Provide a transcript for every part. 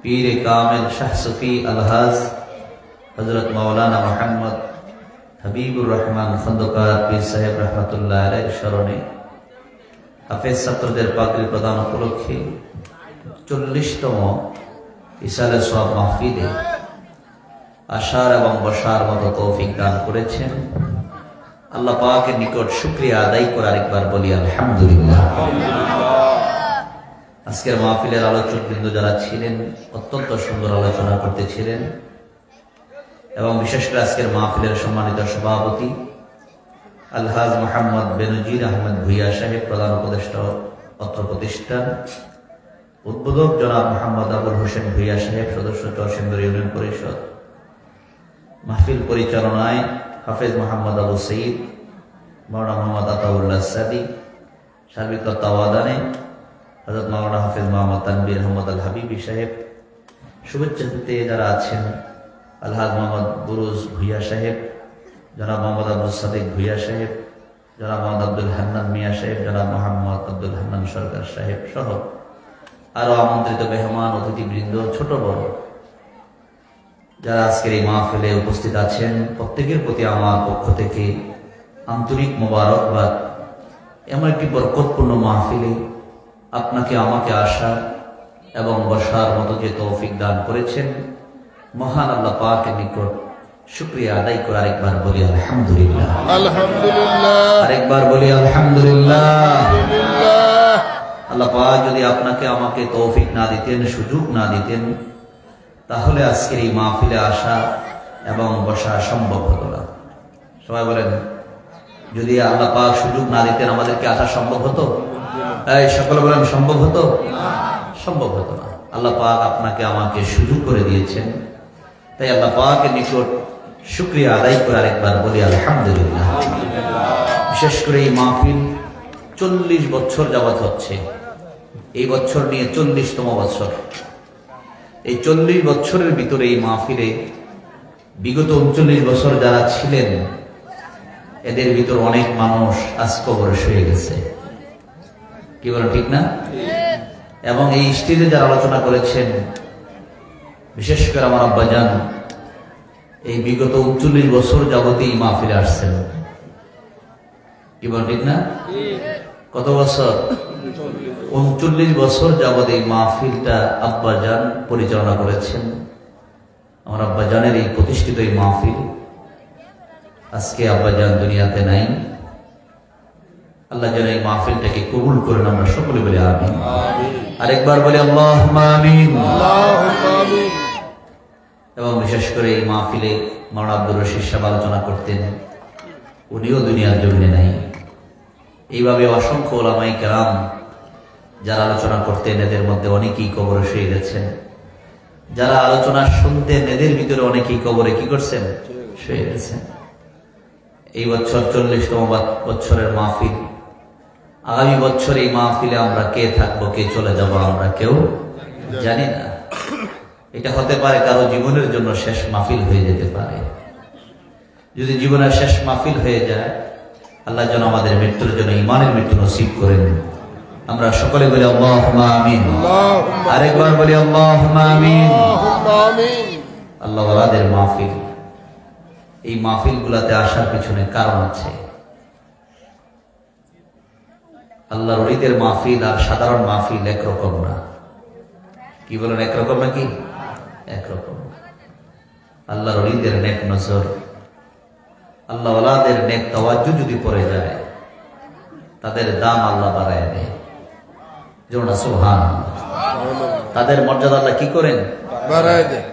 पीर कामिल शाह सूफी अलहाज हजरत मौलाना मोहम्मद हबीबुर रहमान खंदकार पीर साहेब रहमतुल्लाह अलैहि शरणे हाफेज ছাত্রদের পাগড়ি প্রদান উপলক্ষে 40তম ইসালে সওয়াব মাহফিলে আশার এবং বসার মতো তৌফিক দান করেছেন। আল্লাহ পাকের নিকট শুকরিয়া আদায় করে আরেকবার বলি আলহামদুলিল্লাহ। আজকের মাহফিলের আলোচকবৃন্দ যারা ছিলেন অত্যন্ত সুন্দর আলোচনা করতেছিলেন এবং বিশেষ করে আজকের মাহফিলের সম্মানিত সভাপতি আলহাজ মোহাম্মদ বেনজির আহমেদ ভুইয়া সাহেব, প্রধান উপদেষ্টা পত্র প্রতিষ্ঠান, উদ্বোধক জনাব মোহাম্মদ আবুল হোসেন ভুইয়া সাহেব, সদস্য চরসিন্দুর ইউনিয়ন পরিষদ, মাহফিল পরিচালনায় হাফেজ মোহাম্মদ আবু সঈদ, মাওলানা মোহাম্মদ আতাউল্লাহ সাদি, সার্বিক তত্ত্বাবধানে হযরত মাওলানা হাফেজ মোহাম্মদ তানবীর আহমদ আল হাবিবি সাহেব, শুভেচ্ছা দিতে যারা আছেন আলহাজ মোহাম্মদ বুরুজ ভুইয়া সাহেব, জনাব মোহাম্মদ আব্দুল সাদিক ভুইয়া সাহেব, জনাব মোহাম্মদ আব্দুল হান্নান মিয়া সাহেব, জনাব মোহাম্মদ আব্দুল হান্নান সরকার সাহেব সহ আরো আমন্ত্রিত মেহমান অতিথিবৃন্দ, ছোট বড় যারা আজকের এই মাহফিলে উপস্থিত আছেন, প্রত্যেকের প্রতি আমার পক্ষ থেকে আন্তরিক মোবারকবাদ। এমন একটি বরকতপূর্ণ মাহফিলে আপনাকে আমাকে আসার এবং বসার মতো যে তৌফিক দান করেছেন, মহান আল্লাহ পাকের নিকট শুকরিয়া আদায় করে আরেকবার বলি আলহামদুলিল্লাহ। আরেকবার বলি আলহামদুলিল্লাহ। আল্লাহ পাক যদি আপনাকে আমাকে তৌফিক না দিতেন, সুযোগ না দিতেন, তাহলে আজকের এই মাহফিলে আসা এবং বসা সম্ভব হতো না। সবাই বলেন, যদি আল্লাহ পাক সুযোগ না দিতেন আমাদেরকে আসা সম্ভব হতো? এই সকলে বলেন, সম্ভব হতো? সম্ভব হতো না। আল্লাহ পাক আপনাকে আমাকে সুযোগ করে দিয়েছেন, তাই আল্লাহ পাকের নিকট শুকরিয়া আদায় করে আরেকবার বলি আলহামদুলিল্লাহ। বিশেষ করে এই মাহফিল 40 বছর যাবত হচ্ছে, এই বছর নিয়ে 40তম বছর। এই 40 বছরের ভিতরে এই মাহফিলে বিগত 39 বছর যারা ছিলেন এদের ভিতর অনেক মানুষ আজ কবর শুয়ে গেছে, কি বলেন ঠিক না? এবং এই স্টেজে যারা আলোচনা করেছেন, বিশেষ করে আমার আব্বাজান এই বিগত 39 বছর যাবতীয় মাহফিলে আসছেন, কি বলেন ঠিক না? কত বছর? 39 বছর যাবত এই মাহফিলটা আব্বাজান পরিচালনা করেছেন। আমার আব্বাজানের এই প্রতিষ্ঠিত এই মাহফিল, আজকে আব্বাজান দুনিয়াতে নাই। আল্লাহ যেন এই মাহফিলটাকে কবুল করেন, আমরা সকলে বলি আমিন। আরেকবার বলি আল্লাহুম্মা আমিন। এবং বিশেষ করে এই মাহফিলে মাওলানা আব্দুর রশিদ সাহেব আলোচনা করতেন, উনিও দুনিয়ার জমিনে নাই। এইভাবে অসংখ্য ওলামায়ে কেরাম যারা আলোচনা করতেন এদের মধ্যে অনেকেই কবরে শুয়ে গেছেন। যারা আলোচনা শুনতেন এদের ভিতরে অনেকেই কবরে কি করছেন? শুয়ে গেছেন। এই বছর 40তম বছরের মাহফিল। আগামী বছর এই মাহফিলে আমরা কে থাকবো, কে চলে যাব, আমরা কেউ জানি না। এটা হতে পারে কারো জীবনের জন্য শেষ মাহফিল হয়ে যেতে পারে। যদি জীবনের শেষ মাহফিল হয়ে যায়, আল্লাহ যেন আমাদের মৃত্যুর জন্য ঈমানের মৃত্যু নসিব করেন। আমরা সকলে বলি আল্লাহুম্মা আমিন। আরেকবার বলি আল্লাহুম্মা আমিন। আল্লাহ ওয়ালাদের মাহফিল, এই মাহফিলগুলোতে আসার পিছনে কারণ আছে। আল্লাহর ওলিদের মাহফিল আর সাধারণ মাহফিল একরকম না, কি বলেন? একরকম নাকি? একরকম। আল্লাহর ওলিদের নেক নজর, আল্লাহ ওয়ালাদের নেক তাওয়াজ্জু যদি পড়ে যায়, তাদের দাম আল্লাহ বাড়ায় দেয়। যেমন সুবহানাল্লাহ, তাদের মর্যাদা আল্লাহ কি করেন? বাড়ায় দেয়।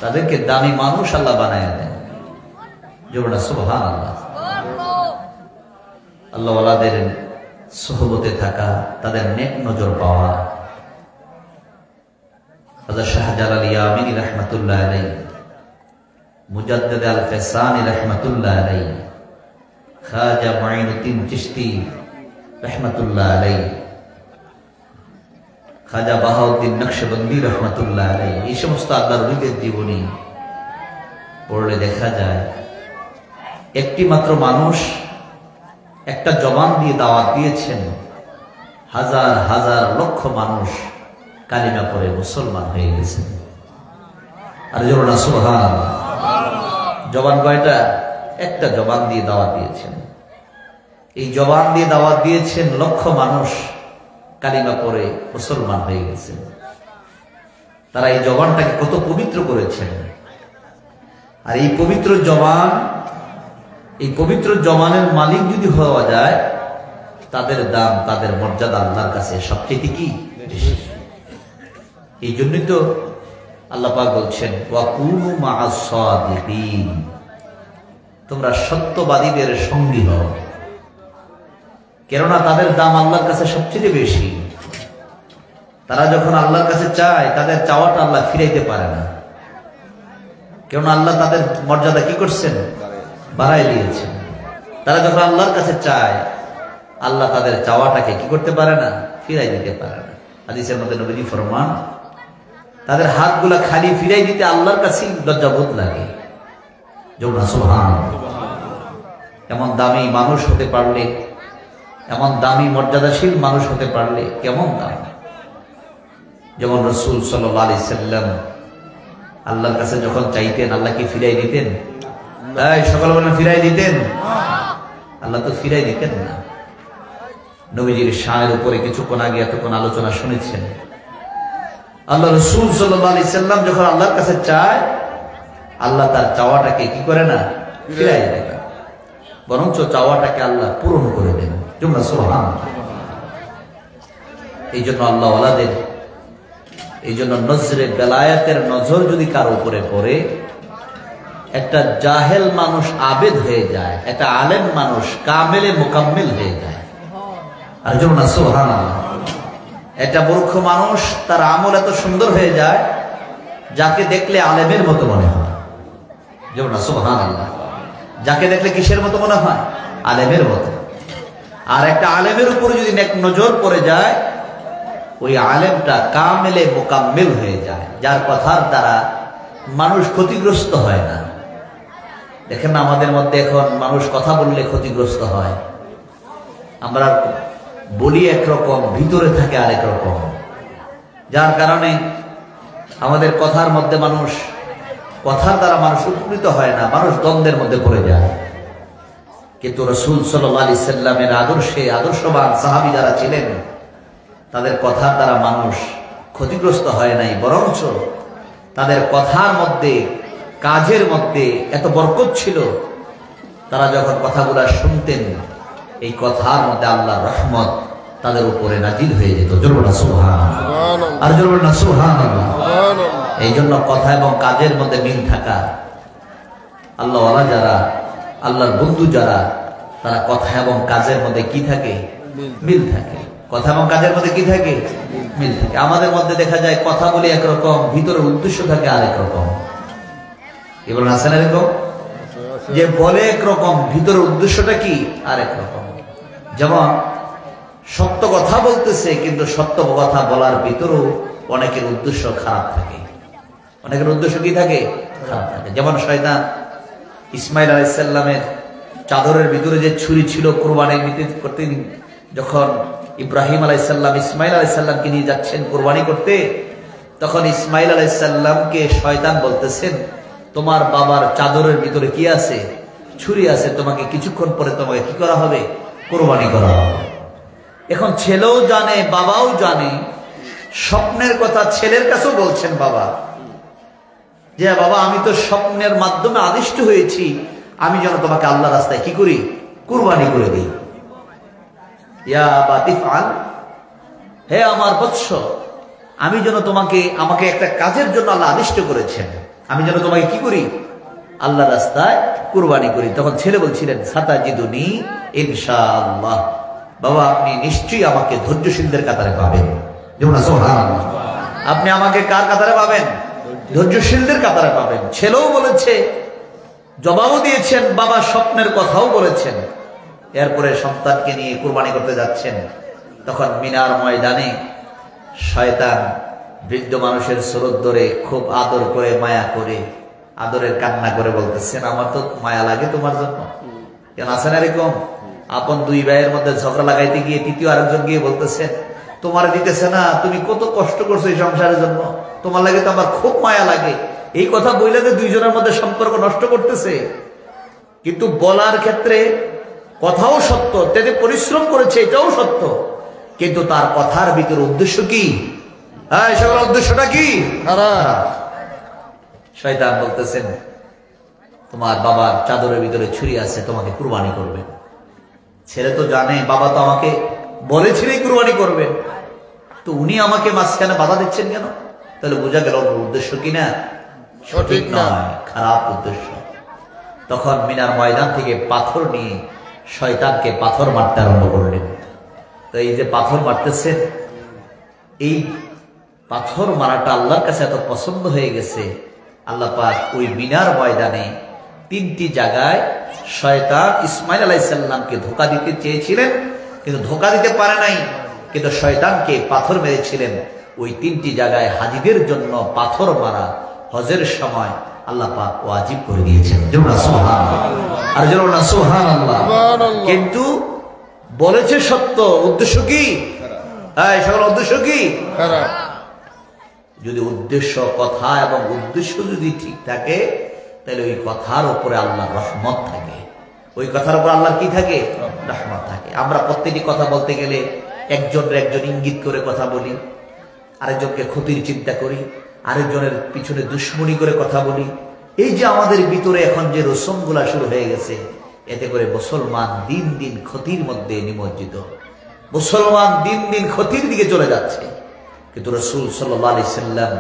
তাদেরকে দামি মানুষ আল্লাহ বানায় দেন। যেমন সুবহানাল্লাহ। আল্লাহ ওয়ালাদের সোহবতে থাকা, তাদের নেক নজর পাওয়া। হযরত শাহজালাল ইয়ামিনী রাহমাতুল্লাহ আলাইহি, মুজাদ্দিদ আল ফেসানি রাহমাতুল্লাহ আলাইহি, খাজা মুঈনুদ্দিন চিশতি রাহমাতুল্লাহ আলাইহি, খাজা বাহাউদ্দিন নকশবন্দি রাহমাতুল্লাহ আলাইহি, এই সমস্ত আল্লাহর ওলিদের জীবনী পড়লে দেখা যায় একটি মাত্র মানুষ একটা জবান দিয়ে দাওয়াত দিয়েছেন, হাজার হাজার লক্ষ মানুষ কালিমা পড়ে মুসলমান হয়ে গেছেন। আর জোরে না সুবহানাল্লাহ। জবান কয়টা? একটা জবান দিয়ে দাওয়াত দিয়েছেন। এই জবান দিয়ে দাওয়াত দিয়েছেন, লক্ষ মানুষ কালিমা পড়ে মুসলমান হয়ে গেছেন। তারা এই জবানটাকে কত পবিত্র করেছেন। আর এই পবিত্র জবান, এই পবিত্র জবানের মালিক যদি হওয়া যায়, তাদের দাম, তাদের মর্যাদা আল্লাহর কাছে সবচেয়ে কি বেশি। এই জন্যই তো আল্লাহ পাক বলছেন ওয়া কুনু মা'আস সাদিকিন, তোমরা সত্যবাদীদের সঙ্গী হও। কেননা তাদের দাম আল্লাহর কাছে সবচেয়ে বেশি। তারা যখন আল্লাহর কাছে চায়, তাদের চাওয়াটা আল্লাহ ফিরাইতে পারে না। কেননা আল্লাহ তাদের মর্যাদা কি করছেন? বাড়াই দিয়েছেন। তারা যখন আল্লাহর কাছে চায়, আল্লাহ তাদের চাওয়াটাকে কি করতে পারে না? ফিরাই দিতে পারে না। হাদিসের মধ্যে নবীজি ফরমান, তাদের হাতগুলা খালি ফিরাই দিতে আল্লাহর কাছেই লজ্জাবোধ লাগে। সুবহানাল্লাহ। এমন দামি মানুষ হতে পারলে, এমন দামি মর্যাদাশীল মানুষ হতে পারলে কেমন দাম। যেমন রাসূল সাল্লাল্লাহু আলাইহি সাল্লাম আল্লাহর কাছে যখন চাইতেন, আল্লাহ কি ফিরাই দিতেন? তাই সকল বলেন ফিরাই দিতেন? আল্লাহ তো ফিরাই দিতেন না। নবীজির শানের উপরে কিছুক্ষণ আগে এতক্ষণ আলোচনা শুনেছেন। আল্লাহ রাসূল সাল্লাল্লাহু আলাইহি সাল্লাম যখন আল্লাহর কাছে চায়, আল্লাহ তার চাওয়াটাকে কি করে না? ফিরাই দেয় না, বরঞ্চ চাওয়াটাকে আল্লাহ পূরণ করে দেন। সুবহানাল্লাহ। এই জন্য আল্লাহ ওয়ালাদের, এই জন্য নজরে বেলায়াতের নজর যদি কারো উপরে পড়ে, একটা জাহেল মানুষ আবেদ হয়ে যায়, একটা আলেম মানুষ কামেলে মোকাম্মেল হয়ে যায়। আর যেমন সুবহানাল্লাহ। একটা মূর্খ মানুষ, তার আমল এত সুন্দর হয়ে যায়, যাকে দেখলে আলেমের মতো মনে হয়। যেমন সুবহানাল্লাহ। যাকে দেখলে কিসের মতো মনে হয়? আলেমের মতো। আর একটা আলেমের উপরে যদি নজর পড়ে যায়, ওই আলেমটা কামেলে মোকাম্মেল হয়ে যায়, যার কথার দ্বারা মানুষ ক্ষতিগ্রস্ত হয় না। দেখেন না, আমাদের মধ্যে এখন মানুষ কথা বললে ক্ষতিগ্রস্ত হয়। আমরা বলি একরকম, ভিতরে থাকে আরেক রকম, যার কারণে আমাদের কথার মধ্যে মানুষ, কথার দ্বারা মানুষ উপকৃত হয় না, মানুষ দ্বন্দ্বের মধ্যে পড়ে যায়। কিন্তু রাসূল সাল্লাল্লাহু আলাইহি সাল্লামের আদর্শে আদর্শবান সাহাবী যারা ছিলেন, তাদের কথার দ্বারা মানুষ ক্ষতিগ্রস্ত হয় নাই, বরঞ্চ তাদের কথার মধ্যে, কাজের মধ্যে এত বরকত ছিল। তারা যখন কথাগুলা শুনতেন, এই কথার মধ্যে আল্লাহর রহমত তাদের উপরে নাজিল হয়ে যেত। জোরে বলুন সুবহানাল্লাহ। আর জোরে বলুন সুবহানাল্লাহ। এই জন্য কথা এবং কাজের মধ্যে মিল থাকা, আল্লাহওয়ালা যারা, আল্লাহর বন্ধু যারা, তারা কথা এবং কাজের মধ্যে কি থাকে? মিল থাকে। কথা এবং কাজের মধ্যে কি থাকে? মিল থাকে। আমাদের মধ্যে দেখা যায় কথা বলে একরকম, ভিতরের উদ্দেশ্য থাকে আরেক রকম। এবার আছে না এরকম, যে বলে একরকম, ভিতরের উদ্দেশ্যটা কি আরেক রকম। যেমন সত্য কথা বলতেছে, কিন্তু সত্য কথা বলার ভিতরেও অনেকের উদ্দেশ্য খারাপ থাকে। অনেকের উদ্দেশ্য কি থাকে? খারাপ থাকে। যেমন শয়তান ইসমাইল আলাইহিস সালামের চাদরের ভিতরে যে ছুরি ছিল কুরবানি করতে, যখন ইব্রাহিম আলাইহিস সালাম ইসমাইল আলাইহিস সালামকে নিয়ে যাচ্ছেন কুরবানি করতে, তখন ইসমাইল আলাইহিস সালামকে শয়তান বলতেছেন, তোমার বাবার চাদরের ভিতরে কি আছে? ছুরি আছে, তোমাকে কিছুক্ষণ পরে তোমাকে কি করা হবে? কুরবানি করা হবে। এখন ছেলেও জানে, বাবাও জানে, স্বপ্নের কথা ছেলের কাছেও বলছেন বাবা, যে বাবা আমি তো স্বপ্নের মাধ্যমে আদিষ্ট হয়েছি, আমি যেন তোমাকে আল্লাহ রাস্তায় কি করি? কুরবানি করে দিই। ইয়া বাতিফআল, হে আমার বৎস, আমি যেন তোমাকে, আমাকে একটা কাজের জন্য আল্লাহ আদিষ্ট করেছেন, আমি যেন তোমাকে কি করি? আল্লাহ রাস্তায় কুরবানি করি। তখন ছেলে বলছিলেন, সাতাজিদুনি ইনশাআল্লাহ, বাবা আপনি নিশ্চয়ই আমাকে ধৈর্যশীলদের কাতারে পাবেন। যেমন সুবহানাল্লাহ। আপনি আমাকে কার কাতারে পাবেন? ধৈর্যশীলদের কাতারে পাবেন। ছেলেও বলেছে, জবাবও দিয়েছেন, বাবা স্বপ্নের কথাও বলেছেন। এরপরে সন্তানকে নিয়ে কুরবানি করতে যাচ্ছেন, তখন মিনার ময়দানে শয়তান বৃদ্ধ মানুষের সুরত ধরে খুব আদর করে, মায়া করে, আদরের কান্না করে বলতেছেন, আমার তো মায়া লাগে তোমার জন্য। কেন আছে না এরকম? আপন দুই ভাইয়ের মধ্যে ঝগড়া লাগাইতে গিয়ে তৃতীয় আরেকজন গিয়ে বলতেছেন, তোমার দিতেছে না, তুমি কত কষ্ট করছো এই সংসারের জন্য, তোমার লাগে তো আমার খুব মায়া লাগে। এই কথা বইলে যে দুইজনের মধ্যে সম্পর্ক নষ্ট করতেছে। কিন্তু বলার ক্ষেত্রে কথাও সত্য, তেতে পরিশ্রম করেছে এটাও সত্য, কিন্তু তার কথার ভিতরে উদ্দেশ্য কি? হ্যাঁ, সকল উদ্দেশ্যটা কি? শয়তান বলতেছেন তোমার বাবার চাদরের ভিতরে ছুরি আছে, তোমাকে কুরবানি করবেন। ছেলে তো জানে বাবা তো আমাকে বলেছিলেই কুরবানি করবেন, তো উনি আমাকে মাঝখানে বাধা দিচ্ছেন কেন? তাহলে বোঝা গেল উদ্দেশ্য কিনা সঠিক নয়, খারাপ উদ্দেশ্য। তখন মিনার ময়দান থেকে পাথর নিয়ে শয়তানকে পাথর মারতে আরম্ভ করলেন। তো এই যে পাথর মারতেছেন, এই পাথর মারাটা আল্লাহর কাছে এত পছন্দ হয়ে গেছে, আল্লাহ পাক ওই মিনার ময়দানে 3টি জায়গায় শয়তান ইসমাইল আলাইহিস সালামকে ধোঁকা দিতে চেয়েছিলেন, কিন্তু ধোঁকা দিতে পারে নাই, কিন্তু শয়তানকে পাথর মেরেছিলেন। ওই 3টি জায়গায় হাজিদের জন্য পাথর মারা হজের সময় আল্লাহ পাক ওয়াজিব করে দিয়েছেন। আর যেন না সুবহানাল্লাহ। কিন্তু বলেছে সত্য, উদ্দেশ্য কি? হ্যাঁ, সকল উদ্দেশ্য কি? যদি উদ্দেশ্য, কথা এবং উদ্দেশ্য যদি ঠিক থাকে, তাহলে ওই কথার উপরে আল্লাহর রহমত থাকে। ওই কথার উপর আল্লাহর কি থাকে? রহমত থাকে। আমরা প্রত্যেকটি কথা বলতে গেলে একজন ইঙ্গিত করে কথা বলি, আরেকজনকে ক্ষতির চিন্তা করি, আরেকজনের পিছনে দুশ্মনী করে কথা বলি। এই যে আমাদের ভিতরে এখন যে রসমগুলা শুরু হয়ে গেছে, এতে করে মুসলমান দিন দিন ক্ষতির মধ্যে নিমজ্জিত, মুসলমান দিন দিন ক্ষতির দিকে চলে যাচ্ছে। কিন্তু রাসূল সাল্লাল্লাহু আলাইহি সাল্লাম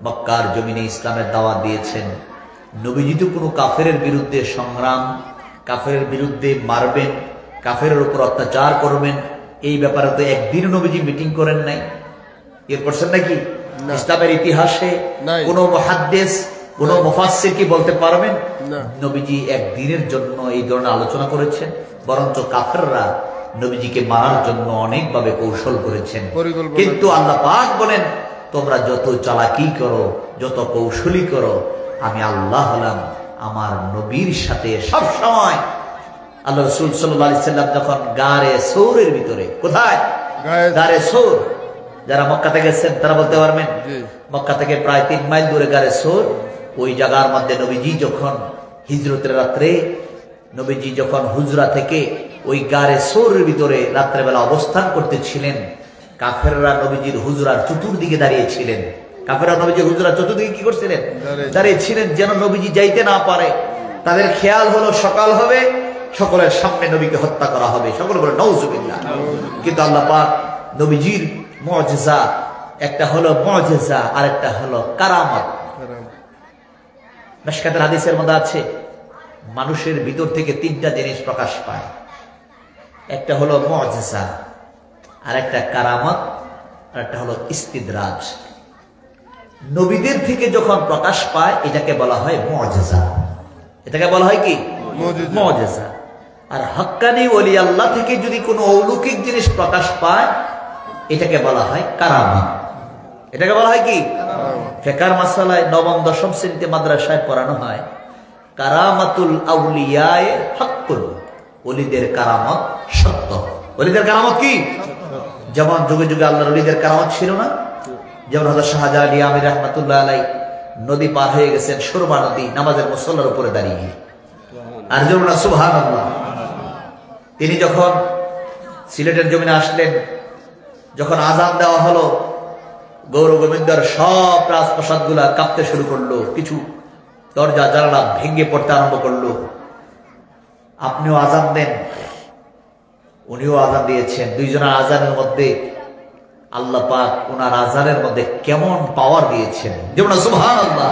মক্কার জমিনে ইসলামের দাওয়াত দিয়েছেন। নবীজি তো কোনো কাফেরের বিরুদ্ধে সংগ্রাম, কাফেরের বিরুদ্ধে মারবেন, কাফেরের উপর অত্যাচার করবেন, এই ব্যাপারে তো একদিন নবীজি মিটিং করেন নাই। এর করছেন নাকি? ইসলামের ইতিহাসে কোন মুহাদ্দিস, কোন মুফাসসির কি বলতে পারবেন নবীজি একদিনের জন্য এই ধরনের আলোচনা করেছেন? বরঞ্চ কাফেররা নবীজিকে মারার জন্য অনেকভাবে কৌশল করেছেন। কিন্তু আল্লাহ পাক বলেন, তোমরা যত চালাকি করো, যত কৌশলী করো, আমি আল্লাহ হলাম আমার নবীর সাথে সব সময়। আল্লাহ রাসূল সাল্লাল্লাহু আলাইহি সাল্লাম যখন গারে সৌরের ভিতরে, কোথায়? গারে সৌর। যারা মক্কা থেকে গেছেন তারা বলতে পারবেন, মক্কা থেকে প্রায় 3 মাইল দূরে গারে সৌর। ওই জায়গার মধ্যে নবীজি যখন হিজরতের রাত্রে, নবীজি যখন হুজরা থেকে ওই গারে সৌরের ভিতরে রাত্রেবেলা অবস্থান করতেছিলেন, কাফেররা নবীজির হুজরার চতুর্দিকে দাঁড়িয়েছিলেন। কাফেররা নবীজির হুজরার চতুর্দিকে কি করছিলেন? দাঁড়িয়েছিলেন, যেন নবীজি যাইতে না পারে। তাদের খেয়াল হলো সকাল হবে, সকলের সামনে নবীকে হত্যা করা হবে। সকলে বলে নাউজুবিল্লাহ। কিন্তু আল্লাহ পাক নবীজির মুজিজা, একটা হলো মুজিজা আর একটা হলো কারামত। মিশকাতের হাদিসের মধ্যে আছে, মানুষের ভিতর থেকে 3টা জিনিস প্রকাশ পায়। একটা হলো মুজিজা, আর একটা কারামত, আর একটা হলো ইস্তিদরাজ। নবীদের থেকে যখন প্রকাশ পায় এটাকে বলা হয় মুজিজা। এটাকে বলা হয় কি? মুজিজা। আর হক্কানি ওলি আল্লাহ থেকে যদি কোনো অলৌকিক জিনিস প্রকাশ পায় এটাকে বলা হয় কারামত। এটাকে বলা হয় কি? ফিকহের মাসালায় 9ম 10ম শ্রেণীতে মাদ্রাসায় পড়ানো হয়, কারামাতুল আউলিয়ায়ে হক্কুন, ওলিদের কারামত সত্য। ওলিদের কারামত কি? যেমন যুগে যুগে আল্লাহর ওলিদের কারামত ছিল না? যেমন হযরত শাহজালাল আমির রাহমাতুল্লাহ আলাইহি নদী পার হয়ে গেছেন, সুরমা নদী, নামাজের মুসল্লার উপরে দাঁড়িয়ে। আর যেমন সুবহানাল্লাহ, তিনি যখন সিলেটের জমিনে আসলেন, যখন আযান দেওয়া হলো, গৌর গোবিন্দর সব রাজপ্রাসাদ গুলা কাঁপতে শুরু করলো, কিছু দরজা জানালা ভেঙে পড়তে আরম্ভ করলো। আপনিও আযান দেন, উনিও আযান দিয়েছেন। দুইজনের আযানের মধ্যে আল্লাহ পাক ওনার আযানের মধ্যে কেমন পাওয়ার দিয়েছেন, যেমন সুবহানাল্লাহ।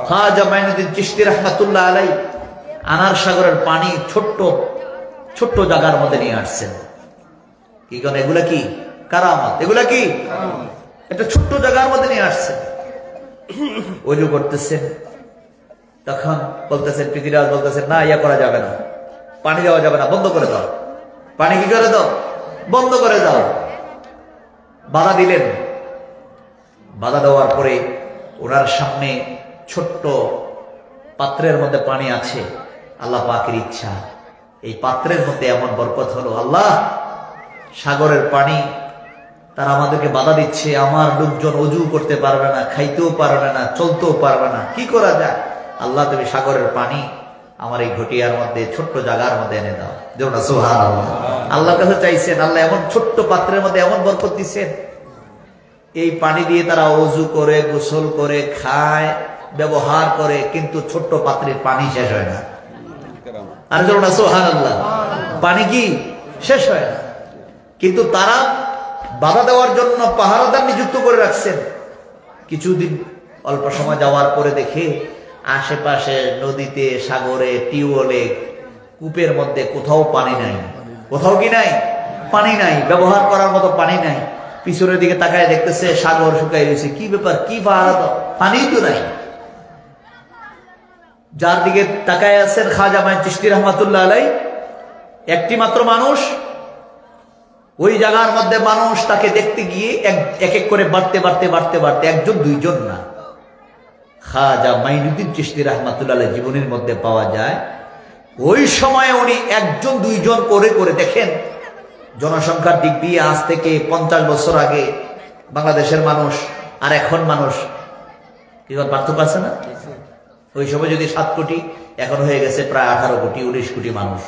খাজা মাইনুদ্দিন চিশতি রাহমাতুল্লাহ আলাইহি আনার সাগরের পানি ছোট্ট ছোট্ট জায়গার মধ্যে নিয়ে আসছেন। কি কারণ? এগুলা কি? কারামত। এগুলা কি? একটা ছোট্ট জায়গার মধ্যে নিয়ে আসছেন। ওযু করতেছেন, তখন বলতেছেন, পৃথিবীরাজ বলতেছেন, না, ইয়া করা যাবে না, পানি দেওয়া যাবে না, বন্ধ করে দাও। পানি কি করে দাও? বন্ধ করে দাও। বাধা দিলেন। বাধা দেওয়ার পরে ওনার সামনে ছোট্ট পাত্রের মধ্যে পানি আছে। আল্লাহ পাকের ইচ্ছা, এই পাত্রের মধ্যে এমন বরকত হলো, আল্লাহ সাগরের পানি তারা আমাদেরকে বাধা দিচ্ছে, আমার লোকজন অজু করতে পারবে না, খাইতেও পারবে না, চলতেও পারবে না, কি করা যায়? আল্লাহ তুমি সাগরের পানি আমার এই ঘটিয়ার মধ্যে ছোট্ট জায়গার মধ্যে এনে দাও। যেমন সুবহানাল্লাহ, আল্লাহর কাছে চাইছেন, আল্লাহ এমন ছোট্ট পাত্রের মধ্যে এমন বরকত দিচ্ছেন, এই পানি দিয়ে তারা অজু করে, গোসল করে, খায়, ব্যবহার করে, কিন্তু ছোট্ট পাত্রের পানি শেষ হয় না। আর যেমন সুবহানাল্লাহ, পানি কি শেষ হয় না। কিন্তু তারা বাধা দেওয়ার জন্য পাহারাদার নিযুক্ত করে রাখছেন। কিছুদিন অল্প সময় যাওয়ার পরে দেখে আশেপাশে নদীতে, সাগরে, টিউবওয়েলে, কূপের মধ্যে কোথাও পানি নাই। কোথাও কি নাই? পানি নাই, ব্যবহার করার মতো পানি নাই। পিছনের দিকে তাকায় দেখতেছে সাগর শুকাই গেছে। কি ব্যাপার, কি পাহারা দাও, পানি তো নাই। যার দিকে তাকায় আছেন খাজা মাইন চিশতি রহমাতুল্লাহ আলাইহি, একটি মাত্র মানুষ। ওই জায়গার মধ্যে মানুষ তাকে দেখতে গিয়ে এক এক করে বাড়তে বাড়তে বাড়তে বাড়তে, একজন দুইজন না, খাজা মাইনুদ্দিন চিশতি রহমাতুল্লাহ আলাইহি জীবনের মধ্যে পাওয়া যায়। ওই সময়ে উনি একজন দুইজন করে করে, দেখেন জনসংখ্যার দিক দিয়ে আজ থেকে 50 বছর আগে বাংলাদেশের মানুষ আর এখন মানুষ কি পার্থক্য আছে না? ওই সময় যদি 7 কোটি, এখন হয়ে গেছে প্রায় 18 কোটি, 19 কোটি মানুষ,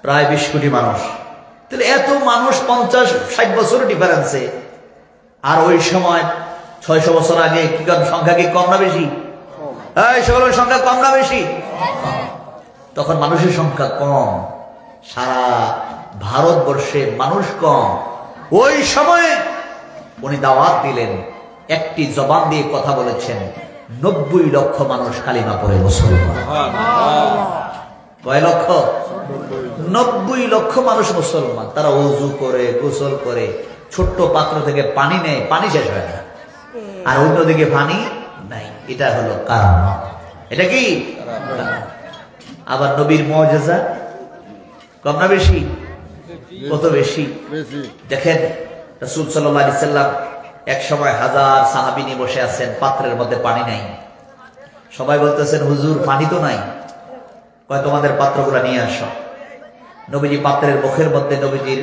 প্রায় 20 কোটি মানুষ। তাহলে এত মানুষ 50-60 বছর ডিফারেন্সে। আর ওই সময় 600 বছর আগে কি সংখ্যা কি কম না বেশি? সকলের সংখ্যা কম না বেশি? তখন মানুষের সংখ্যা কম, সারা ভারতবর্ষে মানুষ কম। ওই সময়ে উনি দাওয়াত দিলেন, একটি জবান দিয়ে কথা বলেছেন, 90 লক্ষ মানুষ কালিমা পড়ে মুসলমান। কয় লক্ষ? 90 লক্ষ মানুষ মুসলমান। তারা ওযু করে, গোসল করে, ছোট্ট পাত্র থেকে পানি নেয়, পানি শেষ হয় না। আর অন্যদিকে পানি নাই। এটা হলো কারামত। এটা কি? আবার নবীর মুআজিজা কম না বেশি? কত বেশি? দেখেন রাসূল সাল্লাল্লাহু আলাইহি সাল্লাম এক সময় 1000 সাহাবী নিয়ে বসে আছেন, পাত্রের মধ্যে পানি নাই। সবাই বলতেছেন, হুজুর পানি তো নাই। কয় তোমাদের পাত্রগুলো নিয়ে আসো। নবীজি পাত্রের মুখের মধ্যে নবীজির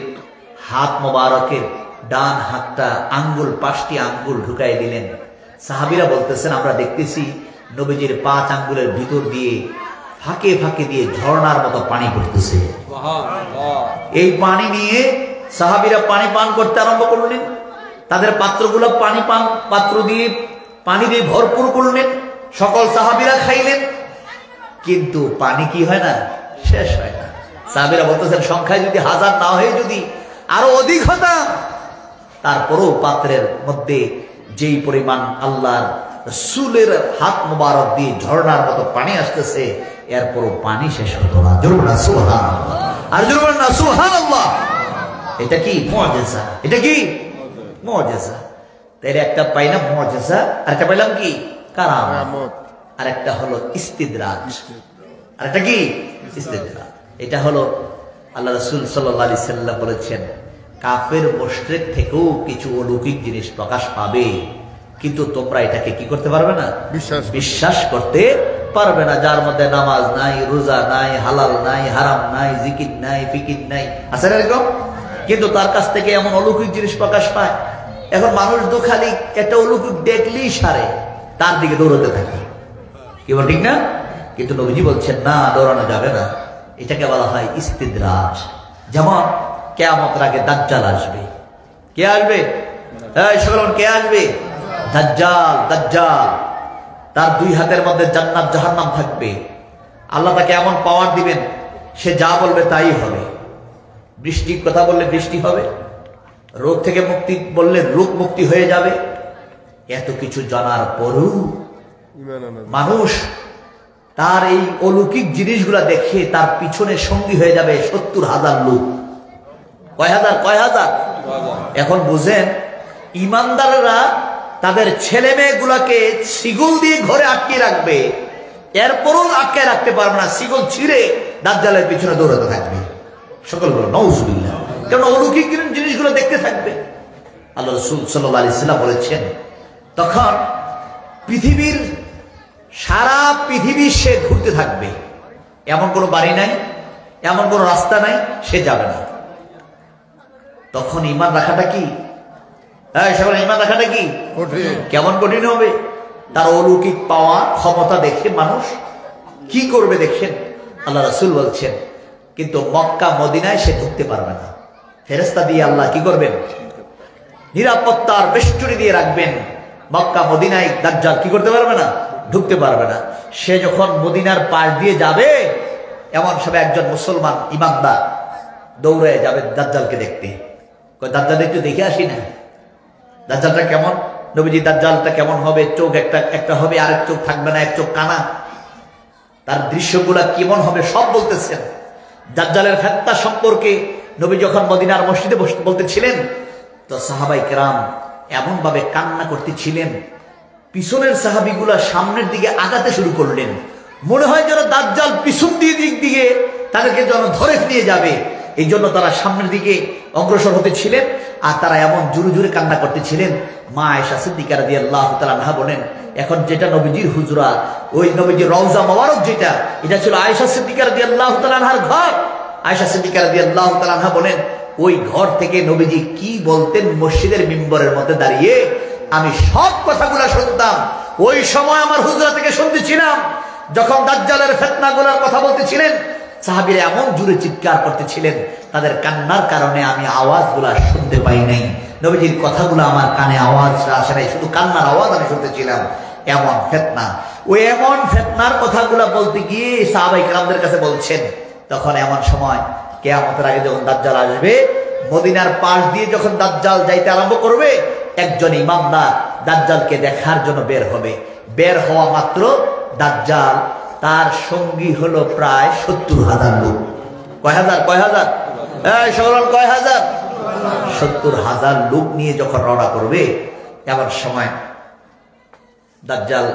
হাত মোবারকের ডান হাতটা আঙ্গুল, 5টি আঙ্গুল ঢুকাই দিলেন। সাহাবীরা বলতেছেন, আমরা দেখতেছি নবীজির 5 আঙ্গুলের ভিতর দিয়ে ফাঁকে ফাঁকে দিয়ে ঝর্ণার মতো পানি পড়তেছে। এই পানি নিয়ে সাহাবীরা পানি পান করতে আরম্ভ করলেন। তাদের পাত্রগুলো পাত্র দিয়ে পানি দিয়ে ভরপুর করলেন। সকল সাহাবীরা খাইলেন, কিন্তু পানি কি হয় না? শেষ হয় না। সাহাবীরা বলতেছেন, সংখ্যায় যদি 1000 না হয়ে যদি আরো অধিক হতাম, তারপরও পাত্রের মধ্যে যেই পরিমাণ আল্লাহর রাসূলের হাত মোবারক দিয়ে ঝর্ণার মতো পানি আসতেছে, এরপরও পানি শেষ হতো না। জোরে বলুন সুবহানাল্লাহ। আর জোরে বলুন সুবহানাল্লাহ। এটা কি? মুআজিজা। এটা কি? মুআজিজা। তাইলে একটা পাইলাম মুআজিজা, আর একটা পাইলাম কি? কারামত। আর একটা হলো ইস্তিদরাজ। আর একটা কি? ইস্তিদরাজ। এটা হলো আল্লাহ রাসূল সাল্লাল্লাহু আলাইহি সাল্লাম বলেছেন, কাফের মুশরিক থেকেও কিছু অলৌকিক জিনিস প্রকাশ পাবে, কিন্তু তোমরা এটাকে কি করতে পারবে না? বিশ্বাস করতে পারবে না। যার মধ্যে নামাজ নাই, রোজা নাই, হালাল নাই, হারাম নাই, জিকির নাই, ফিকির নাই, আছে না এরকম? কিন্তু তার কাছ থেকে এমন অলৌকিক জিনিস প্রকাশ পায়। এখন মানুষ তো খালি একটা অলৌকিক দেখলেই সারে, তার দিকে দৌড়াতে থাকে। কি বল, ঠিক না? কিন্তু নবীজি বলছেন, না, দৌড়ানো যাবে না। এটাকে বলা হয় ইস্তিদরাজ। যেমন কিয়ামতের আগে দাজ্জাল আসবে। কে আসবে? সকল কে আসবে? দাজ্জাল। দাজ্জাল তার 2 হাতের মধ্যে জান্নাত জাহান্নাম থাকবে। আল্লাহ তাকে এমন পাওয়ার দিবেন, সে যা বলবে তাই হবে। বৃষ্টির কথা বললে বৃষ্টি হবে, রোগ থেকে মুক্তি বললে রোগ মুক্তি হয়ে যাবে। এত কিছু জানার পরও মানুষ তার এই অলৌকিক জিনিসগুলা দেখে তার পিছনে সঙ্গী হয়ে যাবে 70,000 লোক। কয় হাজার? এখন বুঝেন, ইমানদাররা তাদের ছেলে মেয়েগুলাকে শিকল দিয়ে ঘরে আটকে রাখবে, এরপরও আটকে রাখতে পারবে না, শিকল ছিঁড়ে দাজ্জালের পিছনে দৌড়াতে থাকবে। সকল বলো নাউজুবিল্লাহ। কারণ অলৌকিক জিনিসগুলো দেখতে থাকবে। আল্লাহ রাসূল সাল্লাল্লাহু আলাইহি সাল্লাম বলেছেন, তখন পৃথিবীর সারা পৃথিবী সে ঘুরতে থাকবে। এমন কোনো বাড়ি নাই, এমন কোনো রাস্তা নাই, সে যাবে না। তখন ঈমান রাখাটা কি? ঈমান রাখাটা কি কেমন কঠিন হবে। তার অলৌকিক পাওয়া ক্ষমতা দেখে মানুষ কি করবে দেখেন। আল্লাহ রাসূল বলছেন কিন্তু মক্কা মদিনায় সে ঢুকতে পারবে না। ফেরেশতা দিয়ে আল্লাহ কি করবেন? নিরাপত্তার বেষ্টনী দিয়ে রাখবেন। মক্কা মদিনায় দাজ্জাল কি করতে পারবে না? ঢুকতে পারবে না। সে যখন মদিনার পাশ দিয়ে যাবে এমন সময় একজন মুসলমান ইমানদার দৌড়ে যাবে দাজ্জালকে দেখতে। দাজ্জাল একটু দেখে আসি না, দাজ্জালটা কেমন। নবীজি দাজ্জালটা কেমন হবে? চোখ একটা হবে, আরেক চোখ থাকবে না, এক চোখ কানা। তার দৃশ্যগুলা কেমন হবে সব বলতেছেন। দাজ্জালের ফিতনা সম্পর্কে নবী যখন মদিনার মসজিদে বলতেছিলেন তো সাহাবাই কেরাম এমন ভাবে কান্না করতেছিলেন, পিছনের সাহাবিগুলা সামনের দিকে আগাতে শুরু করলেন। মনে হয় যেন দাজ্জাল পিছন দিক দিয়ে তাদেরকে যেন ধরে নিয়ে যাবে। এই জন্য তারা সামনের দিকে অগ্রসর হতেছিলেন আর তারা এমন জোরে জোরে কান্না করতেছিলেন। মা আয়েশা সিদ্দিকা রাদিয়াল্লাহু তাআলা আনহা বলেন, এখন যেটা নবীজির হুজরা, ওই নবীজির রওজা মোবারক যেটা, এটা ছিল আয়েশা সিদ্দিকা রাদিয়াল্লাহু তাআলা আনহার ঘর। আয়েশা সিদ্দিকা রাদিয়াল্লাহু তাআলা আনহা বলেন, ওই ঘর থেকে নবীজি কি বলতেন মসজিদের মিম্বরের মধ্যে দাঁড়িয়ে আমি সব কথাগুলো শুনতাম। ওই সময় আমার হুজরা থেকে শুনতেছিলাম যখন দাজ্জালের ফিতনাগুলোর কথা বলতেছিলেন, সাহাবীরা এমন জোরে চিৎকার করতেছিলেন, তাদের কান্নার কারণে আমি আওয়াজগুলা শুনতে পাই নাই। নবীজির কথাগুলো আমার কানে আওয়াজ আসে নাই, শুধু কান্নার আওয়াজ আমি শুনতেছিলাম। এমন ফিতনা, ওই এমন ফিতনার কথাগুলো বলতে গিয়ে সাহাবায়ে কেরামদের কাছে বলছেন। তখন এমন সময় কিয়ামতের আগে যখন দাজ্জাল আসবে, মদিনার পাশ দিয়ে যখন দাজ্জাল যাইতে আরম্ভ করবে, একজন ইমানদার দাজ্জালকে দেখার জন্য বের হবে। বের হওয়া মাত্র দাজ্জাল তার সঙ্গী হলো প্রায় ৭০,০০০ লোক। কয় হাজার? ৭০,০০০ লোক নিয়ে যখন রওনা করবে, এমন সময় দাজ্জাল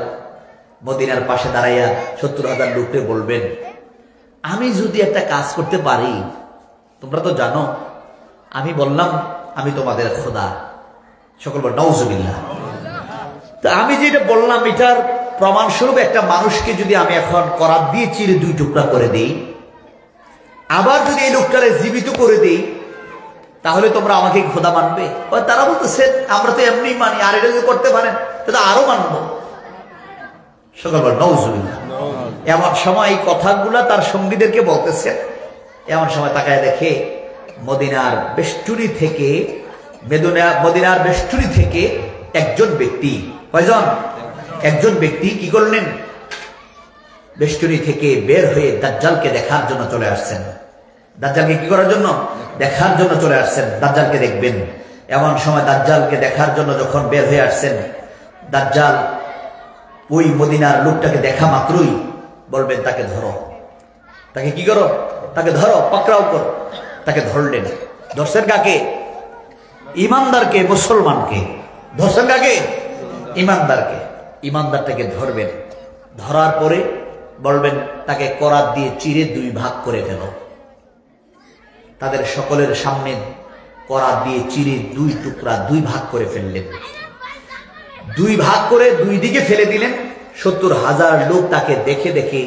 মদিনার পাশে দাঁড়াইয়া ৭০,০০০ লোককে বলবেন, আমি যদি একটা কাজ করতে পারি, তোমরা তো জানো আমি বললাম আমি তোমাদের খোদা, সকল বল নাউজুবিল্লাহ। তো আমি যেটা বললাম এটার প্রমাণস্বরূপ একটা মানুষকে যদি আমি এখন করাত দিয়ে চিরে 2 টুকরা করে দেই, আবার যদি এই লোকটারে জীবিত করে দেই, তাহলে তোমরা আমাকে খোদা মানবে? তারা বলতেছে আমরা তো এমনি মানি, আর এটা যদি করতে পারেন তো আরো মানবো। সকল বল নাউজুবিল্লাহ। এমন সময় এই কথাগুলা তার সঙ্গীদেরকে বলতেছেন। এমন সময় তাকায় দেখে মদিনার বেষ্টনী থেকে একজন ব্যক্তি, কয়জন? একজন ব্যক্তি কি করলেন? বেষ্টনী থেকে বের হয়ে দাজ্জালকে দেখার জন্য চলে আসছেন। দাজ্জালকে কি করার জন্য? দেখার জন্য চলে আসছেন। দাজ্জালকে দেখবেন। এমন সময় দাজ্জালকে দেখার জন্য যখন বের হয়ে আসছেন, দাজ্জাল ওই মদিনার লোকটাকে দেখা মাত্রই বলবেন তাকে ধরো। তাকে কি করো? তাকে ধরো, পাকড়াও করো। তাকে ধরলেন। ধরছেন কাকে? ইমানদারকে, মুসলমানকে। ধরছেন কাকে? ইমানদারকে। ইমানদারটাকে ধরবেন। ধরার পরে বলবেন তাকে করাত দিয়ে চিরে 2 ভাগ করে ফেলো। তাদের সকলের সামনে করাত দিয়ে চিরে 2 টুকরা 2 ভাগ করে ফেললেন। 2 ভাগ করে 2 দিকে ফেলে দিলেন। ৭০,০০০ লোক তাকে দেখে দেখে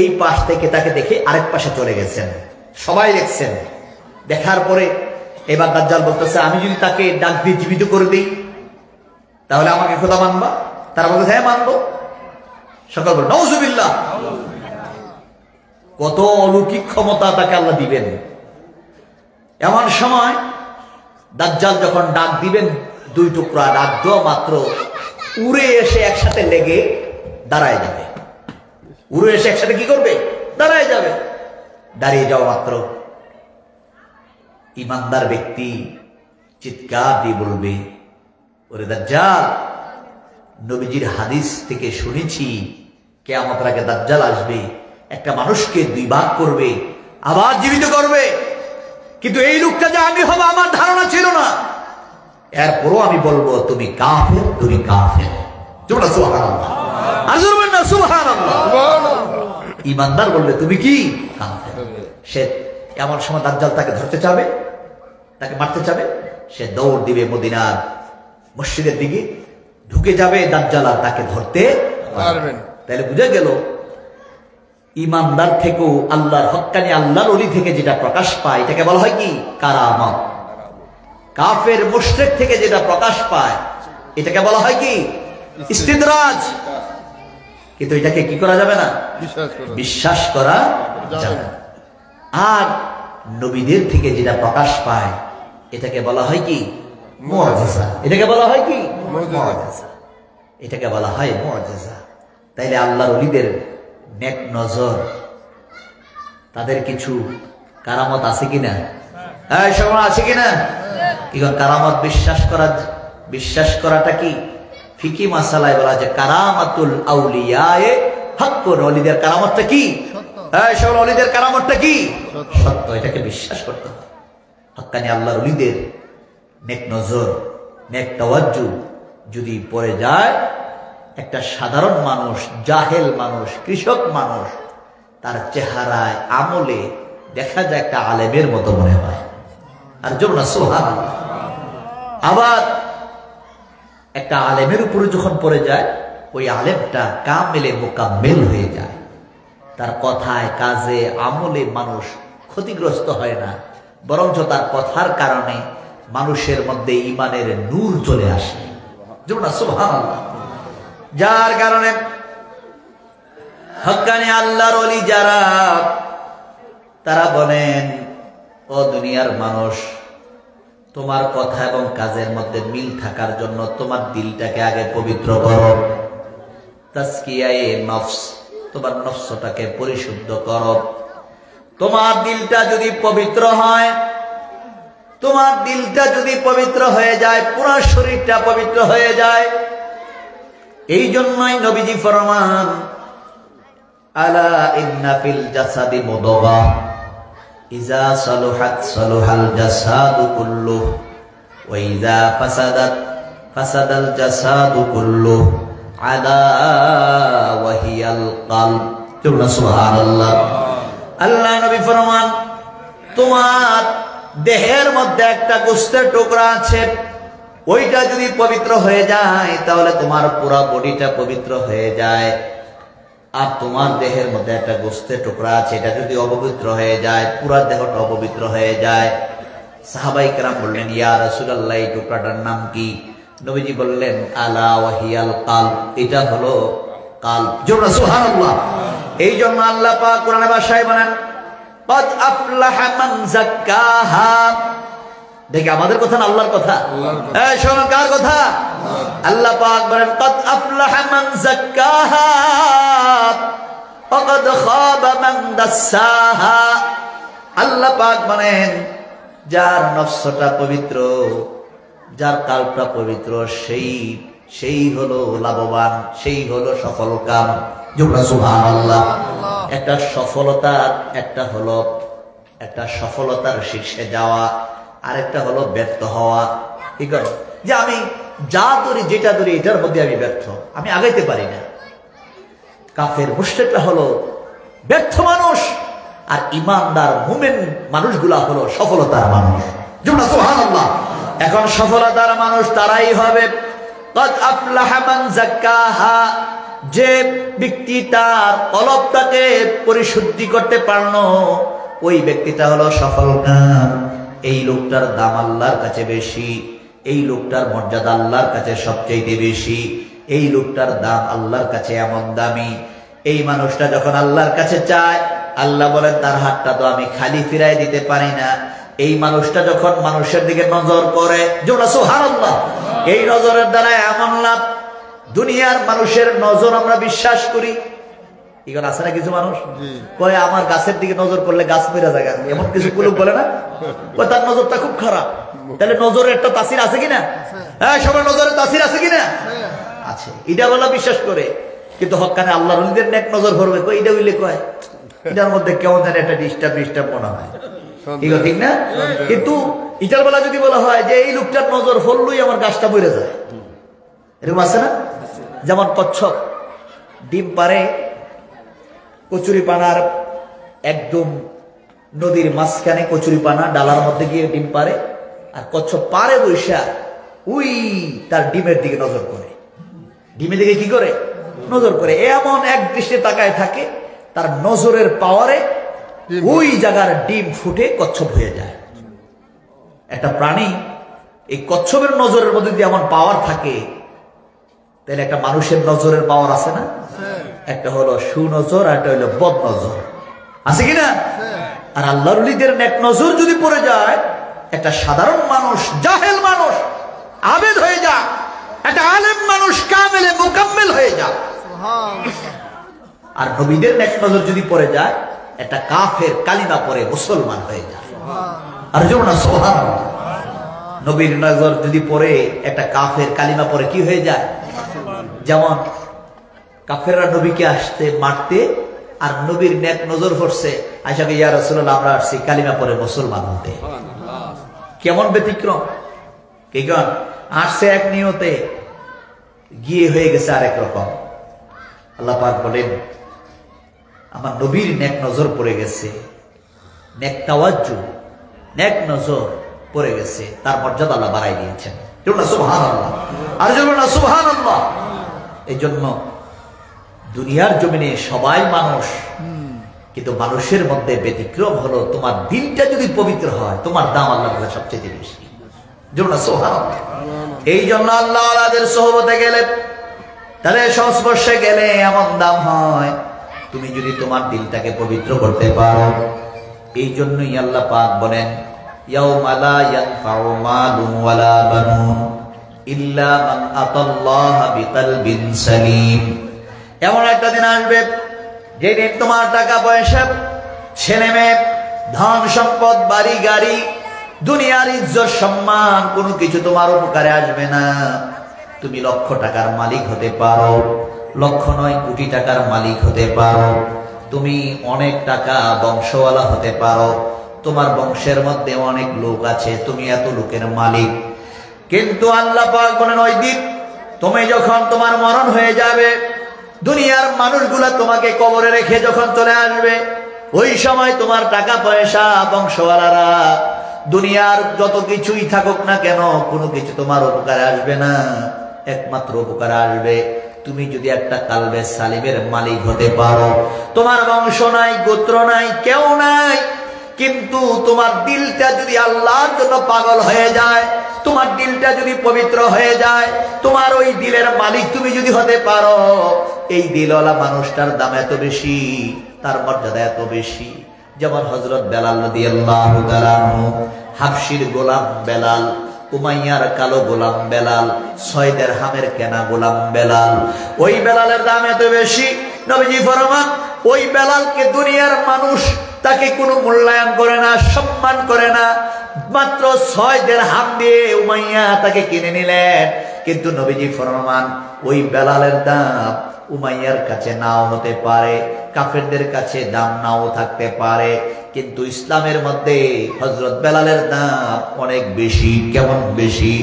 এই পাশ থেকে তাকে দেখে আরেক পাশে চলে গেছেন। সবাই দেখছেন। দেখার পরে এবার দাজ্জাল বলতেছে, আমি যদি তাকে ডাক দিয়ে জীবিত করে দিই তাহলে আমাকে খোদা মানবা? তারা বলতে হ্যাঁ মানবো। সকল বল নাউজুবিল্লাহ। কত অলৌকিক ক্ষমতা তাকে আল্লাহ দিবেন। এমন সময় দাজ্জাল যখন ডাক দিবেন, 2 টুকরা ডাক দেওয়া মাত্র উড়ে এসে একসাথে লেগে দাঁড়ায় যাবে। উড়ে এসে একসাথে কি করবে? দাঁড়ায় যাবে। দাঁড়িয়ে যাওয়া মাত্র ইমানদার ব্যক্তি চিৎকার দিয়ে বলবে, ওরে দাজ্জাল, নবীজির হাদিস থেকে শুনেছি কিয়ামতের আগে দাজ্জাল আসবে, একটা মানুষকে 2 ভাগ করবে, আবার জীবিত করবে। কিন্তু এই লোকটা যে আমি হব আমার ধারণা ছিল না। এরপরও আমি বলবো তুমি কাফের, তুমি কাফের। তোমরা সুবহানাল্লাহ, আর বলবেন না সুবহানাল্লাহ। ইমানদার বললে তুমি কি? কাফের। সে এমন সময় দাজ্জাল তাকে ধরতে চাবে, তাকে মারতে চাবে। সে দৌড় দিবে মদিনার মসজিদের দিকে, ঢুকে যাবে। দাজ্জাল আর তাকে ধরতে পারবে না। তাহলে বুঝা গেল ইমানদার থেকেও আল্লাহর হক্কানি আল্লাহর ওলি থেকে যেটা প্রকাশ পায় এটাকে বলা হয় কি? কারামত। কাফের মুশরিক থেকে যেটা প্রকাশ পায় এটাকে বলা হয় কি ইস্তিদরাজ। কিন্তু এটাকে কি করা যাবে না, বিশ্বাস করা যাবে না। আর নবীদের থেকে যেটা প্রকাশ পায় এটাকে বলা হয় কি মুআজিজা। এটাকে বলা হয় কি মুআজিজা, এটাকে বলা হয় মুআজিজা। তাইলে আল্লাহর ওলিদের নেক নজর, তাদের কিছু কারামত আছে কিনা, সময় আছে কিনা? কি কারামত বিশ্বাস করাটা কি ফিকি মাসালায় বলা যে কারামাতুল আউলিয়ায়ে হাক্কুন। ওলিদের কারামতটা কি? সকল ওলিদের কারামতটা কি? সত্য। এটাকে বিশ্বাস করতে হবে। হাক্কানি আল্লাহর ওলিদের নেক নজর, নেক তাওয়াজ্জু যদি পড়ে যায়, একটা সাধারণ মানুষ, জাহেল মানুষ, কৃষক মানুষ, তার চেহারায় আমলে দেখা যায় একটা আলেমের মতো মনে হয়। আর জন্য সুবহানাল্লাহ। আবার একটা আলেমের উপরে যখন পড়ে যায়, ওই আলেমটা কামেলে মোকাম্মেল হয়ে যায়। তার কথায়, কাজে, আমলে মানুষ ক্ষতিগ্রস্ত হয় না, বরঞ্চ তার কথার কারণে মানুষের মধ্যে ঈমানের নূর চলে আসে। যেমন সুবহানাল্লাহ। যার কারণে হক্কানি আল্লাহর ওলি যারা, তারা বলেন, ও দুনিয়ার মানুষ, তোমার কথা এবং কাজের মধ্যে মিল থাকার জন্য তোমার দিলটাকে আগে পবিত্র করো। তাজকিয়ায়ে নফস, তোমার নফসটাকে পরিশুদ্ধ করো। তোমার দিলটা যদি পবিত্র হয়, তোমার দিলটা যদি পবিত্র হয়ে যায়, পুরো শরীরটা পবিত্র হয়ে যায়। এই জন্যই নবীজি ফরমান, আলা ইন্না ফিল জাসাদি মুদগা ইজা সালুহাত সালুহাল জাসাদু কুল্লুহু ওয়া ইজা ফাসাদাত ফাসাদাল জাসাদু কুল্লুহু আলা ওয়া হিয়াল কলব। সুবহানাল্লাহ। আল্লাহ নবী ফরমান, তোমার দেহের মধ্যে একটা গোশতের টুকরা আছে, ওইটা যদি পবিত্র হয়ে যায় তাহলে তোমার পুরো বডিটা পবিত্র হয়ে যায়। আর তোমার দেহের মধ্যে একটা গোশতের টুকরা আছে, এটা যদি অপবিত্র হয়ে যায়, পুরো দেহটা অপবিত্র হয়ে যায়। সাহাবায়ে কেরাম বললেন, ইয়া রাসূলুল্লাহ, এই টুকরাটার নাম কি? নবীজি বললেন, আলা ওয়া হিয়াল কলব, এটা হলো কলব। জোরে সুবহানাল্লাহ। এই জন্য আল্লাহ পাক কোরআনের ভাষায় বলেন, কদ আফলাহা মান যাক্কাহা। দেখি আমাদের কথা না আল্লাহর কথা? এই শোনো, কার কথা? আল্লাহ পাক বলেন, কদ আফলাহা মান যাক্কাহা ওয়া কদ খাবা মান দাসসাহা। আল্লাহ পাক বলেন, যার নফসটা পবিত্র, যার কালটা পবিত্র, সেই হলো লাভবান, সেই হলো সফল কাম। সুবহানাল্লাহ। একটা সফলতার শীর্ষে যাওয়া, আরেকটা হলো ব্যর্থ হওয়া। ঠিক আছে, যে আমি যা ধরি, যেটা ধরি, এটার মধ্যে আমি ব্যর্থ, আমি আগাইতে পারি না। কাফের মুশরিকরা হলো ব্যর্থ মানুষ, আর ঈমানদার মুমিন মানুষগুলা হলো সফলতার মানুষ। সুবহানাল্লাহ। এখন সফলতার মানুষ তারাই হবে, কদ আফলাহা মান যাক্কাহা, যে ব্যক্তি তার কলবটাকে পরিশুদ্ধি করতে পারলো, ওই ব্যক্তিটা হলো সফল কাম। এই লোকটার দাম আল্লাহর কাছে বেশি, এই লোকটার মর্যাদা আল্লাহর কাছে সবচেয়ে বেশি, এই লোকটার দাম আল্লাহর কাছে এমন দামি। এই মানুষটা যখন আল্লাহর কাছে চায়, আল্লাহ বলেন, তার হাতটা তো আমি খালি ফিরাই দিতে পারি না। এই মানুষটা যখন মানুষের দিকে নজর করে, জোরে সুবহানাল্লাহ, এই নজরের দ্বারা এমন লাভ, দুনিয়ার মানুষের নজর আমরা বিশ্বাস করি। এখন আছে না কিছু মানুষ কয়, আমার গাছের দিকে নজর করলে গাছ মেরা যায়, এমন কিছু লোক বলে না, তার নজরটা খুব খারাপ। তাহলে নজরের একটা তাসির আছে কিনা? হ্যাঁ, সবার নজরের তাসির আছে কিনা? আছে। এটা বলা বিশ্বাস করে, কিন্তু হক্কানে আল্লাহর ওলিদের নেক নজর করবে, এটা হইলে কয় এটার মধ্যে কেমন যেন একটা ডিস্টার্ব মনে হয়। ঠিক না? কিন্তু এটার বেলা যদি বলা হয় যে এই লোকটার নজর ফললই আমার গাছটা মরে যায়, এরকম আছে না? যেমন কচ্ছপ ডিম পারে কচুরিপানার একদম নদীর মাঝখানে, কচুরিপানা ডালার মধ্যে গিয়ে ডিম পারে, আর কচ্ছপ পারে বৈশা ওই তার ডিমের দিকে নজর করে, ডিমের দিকে কি করে নজর করে, এমন এক দৃষ্টি তাকায় থাকে, তার নজরের পাওয়ারে ওই জায়গার ডিম ফুটে কচ্ছপ হয়ে যায়। একটা প্রাণী এই কচ্ছপের নজরের মধ্যে যদি এমন পাওয়ার থাকে, তাহলে একটা মানুষের নজরের পাওয়ার আছে না? একটা হলো সুনজর, আর একটা হলো বদ নজর, আছে কিনা? আর আল্লাহর ওলিদের নেক নজর যদি পড়ে যায়, একটা সাধারণ মানুষ, জাহেল মানুষ আবেদ হয়ে যা, একটা আলেম মানুষ কামেলে মুকাম্মেল হয়ে যা। আর নবীদের নেক নজর যদি পড়ে যায়, একটা কাফের কালিমা পড়ে মুসলমান হয়ে যায়। আর যেমন না সুবহানাল্লাহ, নবীর নজর যদি পড়ে একটা কাফের কালিমা পড়ে কি হয়ে যায়? যেমন কাফেররা নবীকে আসতে মারতে, আর নবীর নেক নজর পড়ছে, আয়েশাকে ইয়া রাসূলুল্লাহ আমরা আসছি কালিমা পড়ে মুসলমান হতে। কেমন ব্যতিক্রম! কি গান আসছে এক নিয়তে, গিয়ে হয়ে গেছে আরেক রকম। আল্লাহ পাক বলেন আমার নবীর নেক নজর পড়ে গেছে, নেক তাওয়াজ্জু, নেক নজর পড়ে গেছে, তার মর্যাদা আল্লাহ বাড়াই দিয়েছেন। সুবহানাল্লাহ, আর জন্য সুবহানাল্লাহ। এই জন্য দুনিয়ার জমিনে সবাই মানুষ, কিন্তু মানুষের মধ্যে ব্যতিক্রম হলো তোমার দিলটা যদি পবিত্র হয়, তোমার দাম আল্লাহর কাছে সবচেয়ে বেশি। সুবহানাল্লাহ। এই জন্য আল্লাহ ওয়ালাদের সোহবতে গেলে, তাদের সংস্পর্শে গেলে এমন দাম হয়, তুমি যদি তোমার দিলটাকে পবিত্র করতে পারো। এই জন্যই আল্লাহ পাক বলেন ইয়াউমা লা ইয়ানফাউ মালুন ওয়ালা বানুন ইল্লা মান আতাল্লাহা বিকলবিন সালিম। এমন একটা দিন আসবে যেদিন তোমার টাকা পয়সা, ছেলে মেয়ে, ধন সম্পদ, বাড়ি গাড়ি, দুনিয়ার ইজ্জত সম্মান কোনো কিছু তোমার উপকারে আসবে না। তুমি লক্ষ টাকার মালিক হতে পারো, লক্ষ নয় কোটি টাকার মালিক হতে পারো, তুমি অনেক টাকা বংশওয়ালা হতে পারো, তোমার বংশের মধ্যে অনেক লোক আছে, তুমি এত লোকের মালিক। কিন্তু আল্লাহ পাক বলেন ওই দিন তুমি যখন তোমার মরণ হয়ে যাবে, দুনিয়ার মানুষগুলা তোমাকে কবরে রেখে যখন চলে আসবে, ওই সময় তোমার টাকা পয়সা, বংশওয়ালারা, দুনিয়ার যত কিছুই থাকুক না কেন, কোনো কিছু তোমার উপকারে আসবে না। একমাত্র উপকারে আসবে তুমি যদি একটা কালবে সালিমের মালিক হতে পারো। তোমার বংশ নাই, গোত্র নাই, কেউ নাই, কিন্তু তোমার দিলটা যদি আল্লাহর জন্য পাগল হয়ে যায়, তোমার দিলটা যদি পবিত্র হয়ে যায়, তোমার ওই দিলের মালিক তুমি যদি হতে পারো, এই দিলওয়ালা মানুষটার দাম এত বেশি, তার মর্যাদা এত বেশি। যেমন হযরত বেলাল রাদিয়াল্লাহু তাআলা আনহু, হাবশির গোলাম বেলাল, উমাইয়ার কালো গোলাম বেলাল, 6 দিরহামের কেনা গোলাম বেলাল, ওই বেলালের দাম এত বেশি। নবীজি ফরমান ওই বেলালকে দুনিয়ার মানুষ তাকে কোনো মূল্যায়ন করে না, সম্মান করে না। মাত্র 6 দিরহাম দিয়ে উমাইয়া তাকে কিনে নিলেন। কিন্তু নবীজি ফরমান ওই বেলালের দাম উমাইয়ার কাছে নাও হতে পারে, কাফেরদের কাছে দাম নাও থাকতে পারে, কিন্তু ইসলামের মধ্যে হযরত বেলালের দাম অনেক বেশি। কেমন বেশি?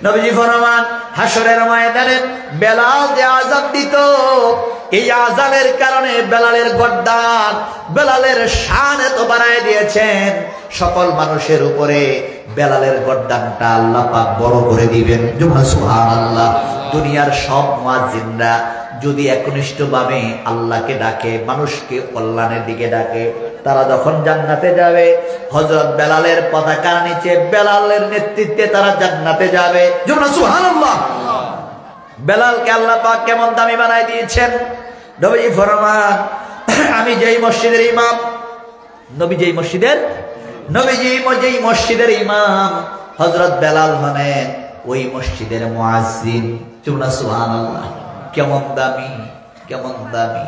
নবীজি ফরমান হাসরের ময়দানে বেলাল যে আযান দিত, এই আযানের কারণে বেলালের গর্দান, বেলালের শান এত বাড়ায় দিয়েছেন, সকল মানুষের উপরে বেলালের গর্দানটা আল্লাহ পাক বড় করে দিবেন। সুবহানাল্লাহ। দুনিয়ার সব মুয়াজ্জিনরা যদি একনিষ্ঠভাবে আল্লাহকে ডাকে, মানুষকে কল্যাণের দিকে ডাকে, তারা যখন জান্নাতে যাবে, হযরত বেলালের পতাকার নিচে, বেলালের নেতৃত্বে তারা জান্নাতে যাবে। সুবহানাল্লাহ। বেলালকে আল্লাহ পাক কেমন দামি বানায় দিয়েছেন। নবী ফরমান আমি যেই মসজিদের ইমাম, নবীজি যেই মসজিদের ইমাম, হযরত বেলাল মানে ওই মসজিদের মুয়াজ্জিন। সুবহানাল্লাহ। কেমন দামি, কেমন দামি।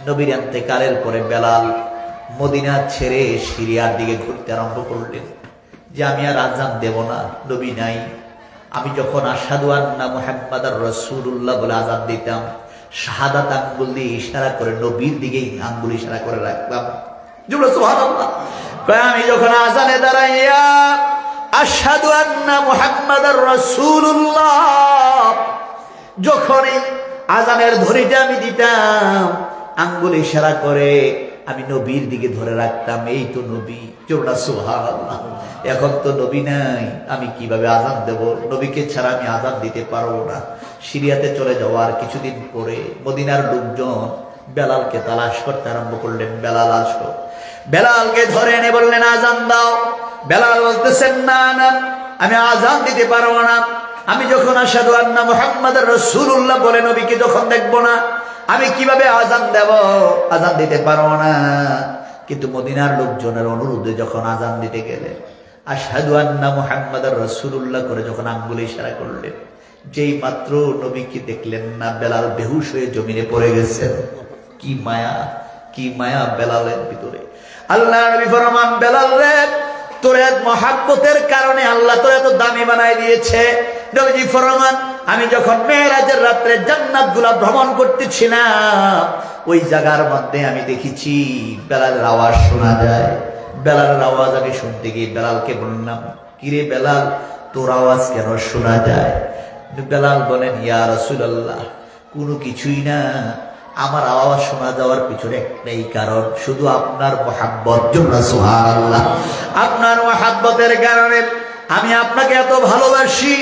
নবীর ইন্তেকালের পরে বেলাল মদিনা ছেড়ে সিরিয়ার দিকে ঘুরতে আরম্ভ করলেন, যে আমি আর আযান দেব না, নবী নাই। আমি যখন আশহাদু আন্না মুহাম্মাদার রাসূলুল্লাহ বলে আযান দিতাম, শাহাদাত আঙ্গুল দিয়ে ইশারা করে নবীর দিকেই আঙ্গুল ইশারা করে রাখতাম। সুবহানাল্লাহ। আমি যখন আযানে দাঁড়াইয়া আশহাদু আন্না মুহাম্মাদার রাসূলুল্লাহ, যখনই আযানের ধ্বনিটা আমি দিতাম, আঙ্গুল ইশারা করে আমি নবীর দিকে ধরে রাখতাম, এই তো নবী। সুবহানাল্লাহ। এখন তো নবী নাই, আমি কিভাবে আযান দেব? নবীকে ছাড়া আমি আযান দিতে পারবো না। সিরিয়াতে চলে যাওয়ার কিছুদিন পরে মদিনার লোকজন বেলালকে তালাশ করতে আরম্ভ করলেন। বেলাল আসো। বেলালকে ধরে এনে বললেন আযান দাও। বেলাল বলতেছেন না না, আমি আযান দিতে পারবো না। আমি যখন আশহাদু আন্না মুহাম্মাদুর রাসূলুল্লাহ বলে নবীকে যখন দেখবো না, আমি কিভাবে আযান দেব? আযান দিতে পারবো না। কিন্তু মদিনার লোকজনের অনুরোধে যখন আযান দিতে গেলেন, আশহাদু আন্না মুহাম্মাদুর রাসূলুল্লাহ করে যখন আঙ্গুলে ইশারা করলেন, যেই মাত্র নবীকে দেখলেন না, বেলাল বেহুশ হয়ে জমিনে পড়ে গেছেন। কি মায়া, কি মায়া বেলালের ভিতরে। আল্লাহ নবী ফরমান, বেলাল রে, তোর এক মহাব্বতের কারণে আল্লাহ তোর এত দামি বানাই দিয়েছে। নবীজি ফরমান, আমি যখন মেরাজের রাত্রে জান্নাতগুলা ভ্রমণ করতেছিলাম, ওই জায়গার মধ্যে আমি দেখেছি বেলালের আওয়াজ শোনা যায়। বেলালের আওয়াজ আমি শুনতে গিয়ে বেলালকে বললাম, কিরে বেলাল, তোর আওয়াজ কেন শোনা যায়? বেলাল বলেন, ইয়া রাসূলুল্লাহ, কোনো কিছুই না, আমার আওয়াজ শোনা যাওয়ার পিছনে একটাই কারণ, শুধু আপনার মহাব্বত। সুবহানাল্লাহ। আপনার মহাব্বতের কারণে আমি আপনাকে এত ভালোবাসি,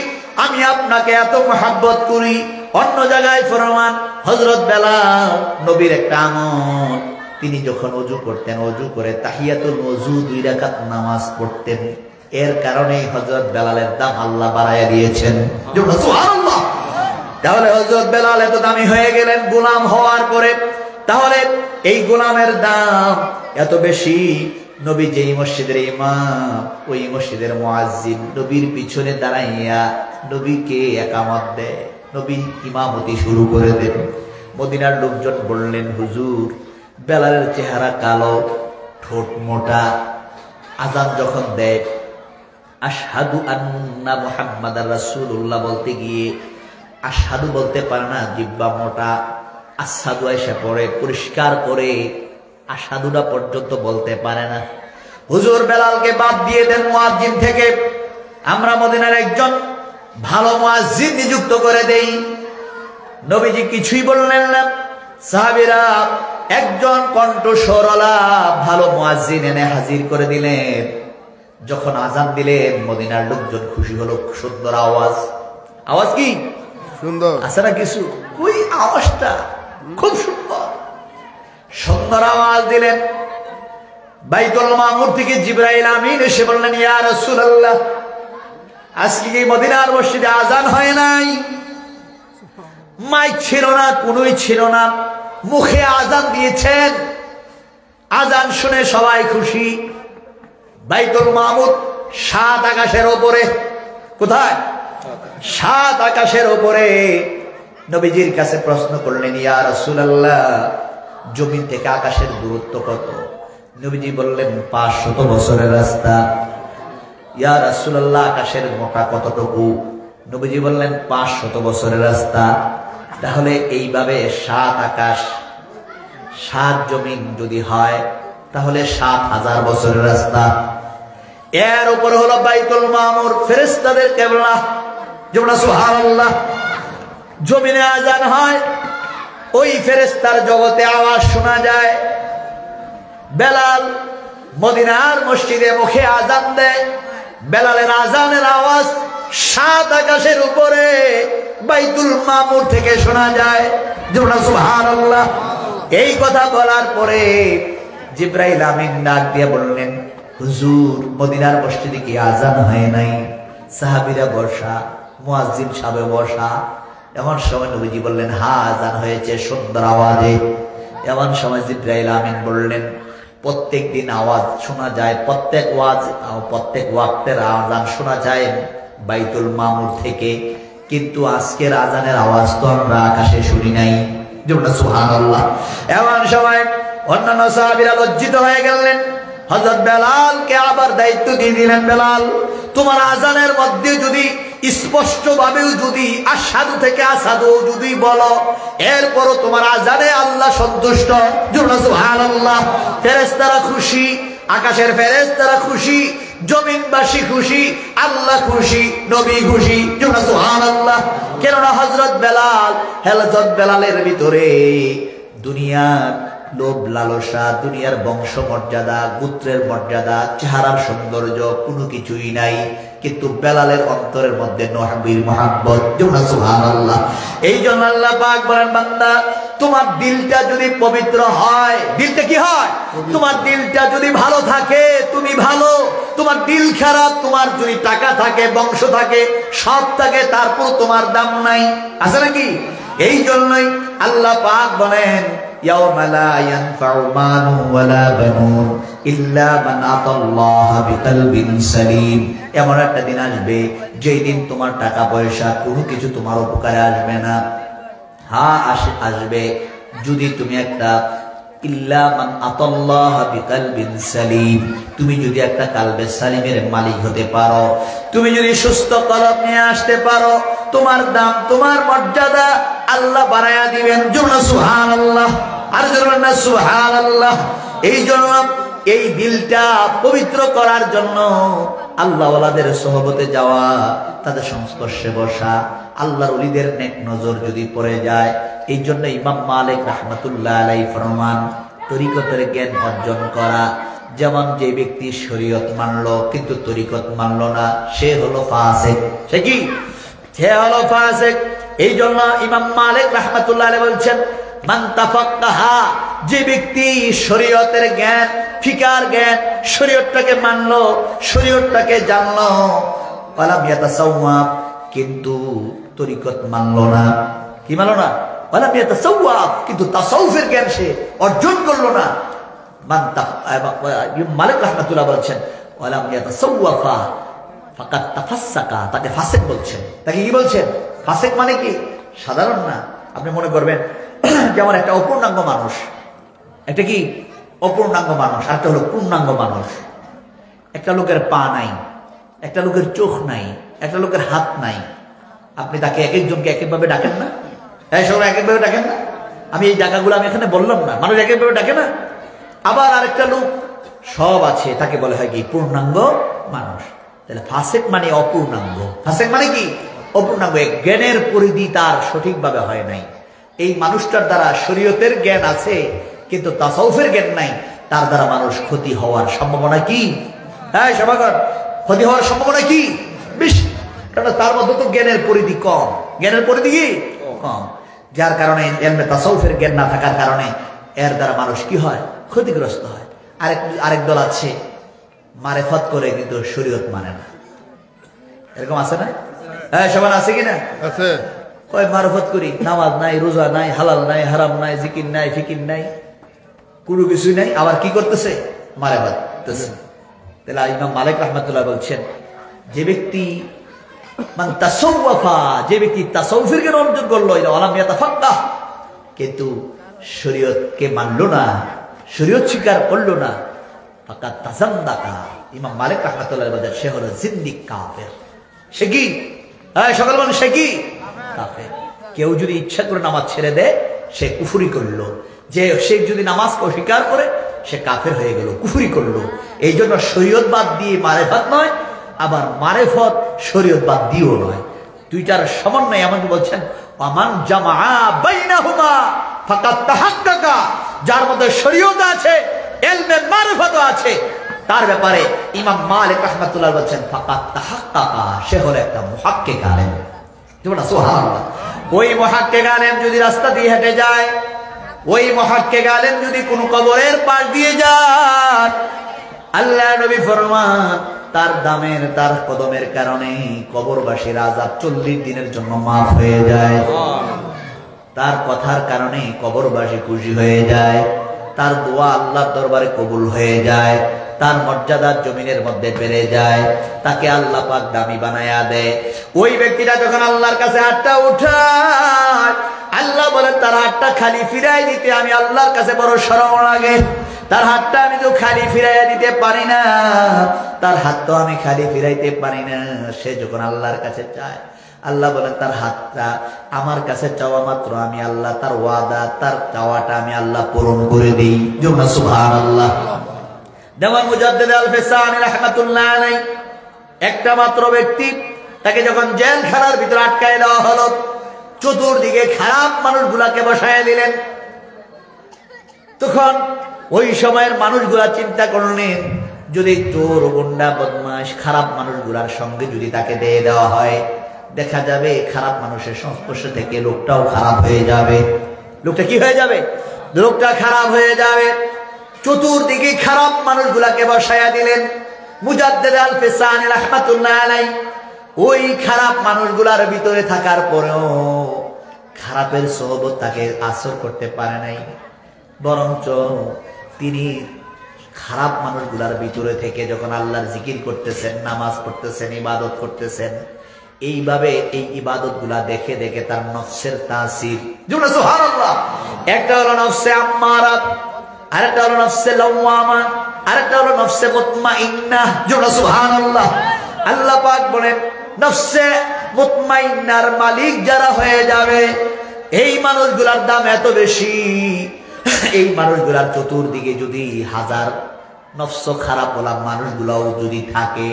আমি আপনাকে এত মহাব্বত করি। অন্য জায়গায় ফরমান, হযরত বেলাল নবীর একটা আমল, তিনি যখন ওযু করতেন, ওযু করে তাহিয়াতুল ওযু 2 রাকাত নামাজ পড়তেন। এর কারণে হযরত বেলালের দাম আল্লাহ বাড়ায়া দিয়েছেন। সুবহানাল্লাহ। তাহলে হযরত বেলাল এত দামি হয়ে গেলেন গোলাম হওয়ার পরে। তাহলে এই গোলামের দাম এত বেশি। নবী যেই মসজিদের ইমাম, ওই মসজিদের মুয়াজ্জিন নবীর পিছনে দাঁড়াইয়া নবীকে একামত দেয়, নবী ইমামতি শুরু করে দেন। মদিনার লোকজন বললেন, হুজুর, বেলালের চেহারা কালো, ঠোঁট মোটা, আযান যখন দেয় আশহাদু আন্না মুহাম্মাদার রাসূলুল্লাহ বলতে গিয়ে আশহাদু বলতে পারে না, জিহ্বা মোটা। আশহাদু আয়েশা পড়ে পরিষ্কার করে, আশহাদুটা পর্যন্ত বলতে পারে না। হুজুর বেলালকে বাদ দিয়ে দেন মুয়াজ্জিন থেকে, আমরা মদিনার একজন ভালো মুয়াজ্জিন নিযুক্ত করে দেই। নবীজি কিছুই বললেন না। সাহাবীরা একজন কণ্ঠস্বরওয়ালা ভালো মুয়াজ্জিন এনে হাজির করে দিলেন। যখন আযান দিলেন, মদিনার লোকজন খুশি হলো। সুন্দর আওয়াজ, আওয়াজ কি সুন্দর আছে না কিছু? ওই আওয়াজটা খুব সুন্দর, সুন্দর আওয়াজ দিলেন। বাইতুল মামুর থেকে জিবরাইল আমিন এসে বললেন, ইয়া রাসূলুল্লাহ, আজকে কি মদিনার মসজিদে আযান হয় নাই? মাইক ছিল না, কোনোই ছিল না, মুখে আযান দিয়েছেন। আযান শুনে সবাই খুশি। বাইতুল মামুর 7 আকাশের ওপরে। কোথায়? 7 আকাশের ওপরে। নবীজির কাছে প্রশ্ন করলেন, ইয়া রাসূলুল্লাহ, জমিন থেকে আকাশের দূরত্ব কত? নবীজি বললেন, 500 বছরের রাস্তা। ইয়া রাসূলুল্লাহ, আকাশের মোটা কতটুকু? নবীজি বললেন, 500 বছরের রাস্তা। তাহলে এইভাবে 7 আকাশ 7 জমিন যদি হয়, তাহলে 7000 বছরের রাস্তা। এর উপর হলো বাইতুল মামুর, ফেরেশতাদের কিবলা। যেমন সুবহানাল্লাহ, জমিনে আযান হয়, ওই ফেরেশতার জগতে আওয়াজ শোনা যায়। বেলাল মদিনার মসজিদে মুখে আযান দেয়। বেলালের আযানের আওয়াজ 7 আকাশের উপরে বাইতুল মামুর থেকে শোনা যায়। যেমন সুবহানাল্লাহ। এই কথা বলার পরে জিবরাইল আমিন ডাক দিয়ে বললেন, হুজুর, মদিনার মসজিদে কি আযান হয় নাই? সাহাবীরা বসা, মুয়াজ্জিন সাহেব বসা। এমন সময় নবীজি বললেন, হ্যাঁ, আযান হয়েছে সুন্দর আওয়াজে। এমন সময় জিবরাইল আমিন বললেন, প্রত্যেক দিন আওয়াজ শোনা যায়, প্রত্যেক ওয়াক্তের আযান শোনা যায় বাইতুল মামুর থেকে, কিন্তু আজকের আযানের আওয়াজ তো আমরা আকাশে শুনি নাই। যেমন সুবহানাল্লাহ। এমন সময় অন্যান্য সাহাবীরা লজ্জিত হয়ে গেলেন। হযরত বেলালকে আবার দায়িত্ব দিয়ে দিলেন, বেলাল, তোমার আযানের মধ্যে যদি স্পষ্টভাবেও যদি আশহাদু থেকে আসাদু যদি বলো, এরপরও তোমার আযানে আল্লাহ সন্তুষ্ট। সুবহানাল্লাহ। ফেরেশতারা খুশি, আকাশের ফেরেশতারা খুশি, জমিনবাসী খুশি, আল্লাহ খুশি, নবী খুশি। সুবহানাল্লাহ। কেননা হযরত বেলালের ভিতরে দুনিয়ার লোভ লালসা, দুনিয়ার বংশ মর্যাদা, গোত্রের মর্যাদা, চেহারার সৌন্দর্য কোনো কিছুই নাই, কিন্তু বেলালের অন্তরের মধ্যে নবীর মহব্বত। সুবহানাল্লাহ। এই জন্য আল্লাহ পাক বলেন, বান্দা তোমার দিলটা যদি পবিত্র হয়, দিলটা কি হয়? তোমার দিলটা যদি ভালো থাকে তুমি ভালো। তোমার দিল খারাপ, তোমার যদি টাকা থাকে, বংশ থাকে, সব থাকে, তারপর তোমার দাম নাই, আছে নাকি? এই জন্যই আল্লাহ পাক বলেন ইয়াউমা লা ইয়ানফাউ মালু ওয়ালা বানুন ইল্লা মান আতাল্লাহ বিকলবিন সালিম। এমন একটা দিন আসবে যেই দিন তোমার টাকা পয়সা কোনো কিছু তোমার উপকারে আসবে না। হ্যাঁ আসবে যদি তুমি একটা ইল্লা মান আতাল্লাহ বিকলবিন সালিম, তুমি যদি একটা কালবে সালিমের মালিক হতে পারো, তুমি যদি সুস্থ কলব নিয়ে আসতে পারো, তোমার দাম, তোমার মর্যাদা আল্লাহ বাড়ায়া দিবেন। জন্য সুবহানাল্লাহ, আর জন্য না সুবহানাল্লাহ। এই জন্য এই দিলটা পবিত্র করার জন্য আল্লাহ ওয়ালাদের সোহবতে যাওয়া, তাদের সংস্পর্শে বসা, আল্লাহর ওলিদের নেক নজর যদি পড়ে যায়। এই জন্য ইমাম মালিক রাহমাতুল্লাহ আলাইহি ফরমান, তরিকতের জ্ঞান অর্জন করা, যেমন যে ব্যক্তি শরীয়ত মানলো কিন্তু তরিকত মানলো না, সে হলো ফাসিক। সে কি? সে হলো ফাসিক। এই জন্য ইমাম মালিক রাহমাতুল্লাহ আলাইহি বলছেন, মান তাফাক্কাহা, যে ব্যক্তি শরীয়তের জ্ঞান, ফিকার জ্ঞান, শরীয়তটাকে মানলো, শরীয়তটাকে জানলো, ওয়ালাম ইয়াতাসাওয়াব, কিন্তু তরিকত মানলো না। কি মানলো না? ওয়ালাম ইয়াতাসাওয়াব, কিন্তু তাসাউফের জ্ঞান সে অর্জন করলো না। মালিক রাহমাতুল্লাহ বলছেন ওয়ালাম ইয়াতাসাওয়াফা ফাকাত তাফাসসাকা, তাকে ফাসিক বলছেন। তাকে কি বলছেন? ফাসিক মানে কি? সাধারণ না। আপনি মনে করবেন যেমন একটা অপূর্ণাঙ্গ মানুষ, একটা কি অপূর্ণাঙ্গ মানুষ, আর একটা হলো পূর্ণাঙ্গ মানুষ। একটা লোকের পা নাই, একটা লোকের চোখ নাই, একটা লোকের হাত নাই, আপনি তাকে এক একজনকে এক একভাবে ডাকেন না? হ্যাঁ, সবাই এক একভাবে ডাকেন না? আমি এই ডাকাগুলো আমি এখানে বললাম না, মানুষ এক একভাবে ডাকে না? আবার আরেকটা লোক সব আছে, তাকে বলে হয় কি পূর্ণাঙ্গ মানুষ। তাহলে ফাসিক মানে অপূর্ণাঙ্গ। ফাসিক মানে কি? অপূর্ণাঙ্গ। জ্ঞানের পরিধি তার সঠিকভাবে হয় নাই। এই মানুষটার দ্বারা শরীয়তের জ্ঞান আছে কিন্তু তাসাউফের জ্ঞান নাই, তার দ্বারা মানুষ ক্ষতি হওয়ার সম্ভাবনা কি? হ্যাঁ সভাগণ, ক্ষতি হওয়ার সম্ভাবনা কি? বেশি। কারণ তার মধ্যে তো জ্ঞানের পরিধি কম। জ্ঞানের পরিধি কি? কম। যার কারণে এলমে তাসাউফের জ্ঞান না থাকার কারণে এর দ্বারা মানুষ কি হয়? ক্ষতিগ্রস্ত হয়। আরেক দল আছে মারেফত করে কিন্তু শরীয়ত মানে না। এরকম আছে না? হ্যাঁ সবাই আছে কিনা? আছে। কয় মারফত করি, নামাজ নাই, রোজা নাই, হালাল নাই, হারাম নাই, জিকির নাই, ফিকির নাই, কোনো কিছুই নাই, আবার কি করতেছে? মারেফত করতেছে। তাহলে ইমাম মালিক রাহমাতুল্লাহ বলছেন, যে ব্যক্তি মান তাসাওয়াফা, যে ব্যক্তি তাসাউফের জ্ঞান অর্জন করলো, এটা ওয়ালাম ইয়াতাফাক্কাহ, কিন্তু শরীয়তকে মানলো না, শরীয়ত স্বীকার করলো না, ফাকাত তাযান্দাকা, ইমাম মালিক রাহমাতুল্লাহ বলেন সে হলো জিন্দিক, কাফের। সে কি? হ্যাঁ সকাল বলেন, সে কি? কাফের। কেউ যদি ইচ্ছা করে নামাজ ছেড়ে দেয়, সে কুফরি করলো। যে সে যদি নামাজকে অস্বীকার করে, সে কাফের হয়ে গেল, কুফরি করলো। এই জন্য শরীয়ত বাদ দিয়ে মারেফত নয়, আবার মারেফত শরীয়ত বাদ দিয়েও নয়, দুইটার সমন্বয়। এমনকি বলছেন ওয়ামান জামাআ বাইনাহুমা ফাকাত তাহাক্কাকা, যার মধ্যে শরীয়ত আছে, ইলমে মারিফত আছে, তার ব্যাপারে ইমাম মালিক রাহমাতুল্লাহ বলেন ফাকাত তাহাক্কাকা, সে হলো একটা মুহাক্কিক আলেম। সুবহানাল্লাহ। ওই মুহাক্কিক আলেম যদি রাস্তা দিয়ে হেঁটে যায়, ওই মুহাক্কিক আলেম যদি কোন কবরের পাশ দিয়ে যায়, আল্লাহ নবী ফরমান তার দামের, তার কদমের কারণে কবরবাসীর আযাব 40 দিনের জন্য মাফ হয়ে যায়। তার কথার কারণে কবরবাসী খুশি হয়ে যায়, তার দোয়া আল্লাহর দরবারে কবুল হয়ে যায়, তার মর্যাদা জমিনের মধ্যে বেড়ে যায়, তাকে আল্লাহ পাক দামি বানায়া দেয়। ওই ব্যক্তিটা যখন আল্লাহর কাছে হাতটা উঠায়, আল্লাহ বলেন তার হাতটা খালি ফিরাই দিতে আমি আল্লাহর কাছে বড় শরম লাগে। তার হাতটা আমি তো খালি ফিরাইয়া দিতে পারি না, তার হাত তো আমি খালি ফিরাইতে পারি না। সে যখন আল্লাহর কাছে চায়, আল্লাহ বলেন তার হাতটা আমার কাছে চাওয়া মাত্র আমি আল্লাহ তার ওয়াদা, তার চাওয়াটা আমি আল্লাহ পূরণ করে দিই। সুবহানাল্লাহ। যেমন মুজাদ্দিদ আল-ফিসানি রাহমাতুল্লাহ আলাইহি, একটা মাত্র ব্যক্তি, তাকে যখন জেলখানার ভিতরে আটকায় দেওয়া হলো, চতুর্দিকে খারাপ মানুষগুলাকে বসায় দিলেন, তখন ওই সময়ের মানুষগুলা চিন্তা করলেন, যদি চোর, গুন্ডা, বদমাশ, খারাপ মানুষগুলার সঙ্গে যদি তাকে দিয়ে দেওয়া হয়, দেখা যাবে খারাপ মানুষের সংস্পর্শ থেকে লোকটাও খারাপ হয়ে যাবে। লোকটা কি হয়ে যাবে? লোকটা খারাপ হয়ে যাবে। চতুর্দিকে খারাপ মানুষগুলাকে বসায়া দিলেন। মুজাদ্দিদ আল-ফিসানি রাহমাতুল্লাহ আলাইহি ওই খারাপ মানুষগুলার ভিতরে থাকার পরেও খারাপের সোহবত তাকে আসর করতে পারে নাই, বরঞ্চ তিনি খারাপ মানুষগুলার ভিতরে থেকে যখন আল্লাহর জিকির করতেছেন, নামাজ পড়তেছেন, ইবাদত করতেছেন, এইভাবে এই ইবাদত গুলা দেখে দেখে তার নফসের তাসির, সুবহানাল্লাহ, একটা হলো নফসে আম্মারা, আরেকটা হলো নফসে লাওয়ামা, আরেকটা হলো নফসে মুতমাইন্নাহ, সুবহানাল্লাহ। আল্লাহ পাক বলেন নফসে মুতমাইন্নার মালিক যারা হয়ে যাবে, এই মানুষগুলার দাম এত বেশি, এই মানুষগুলার চতুর্দিকে যদি হাজার নফস খারাপ বলা মানুষগুলাও যদি থাকে,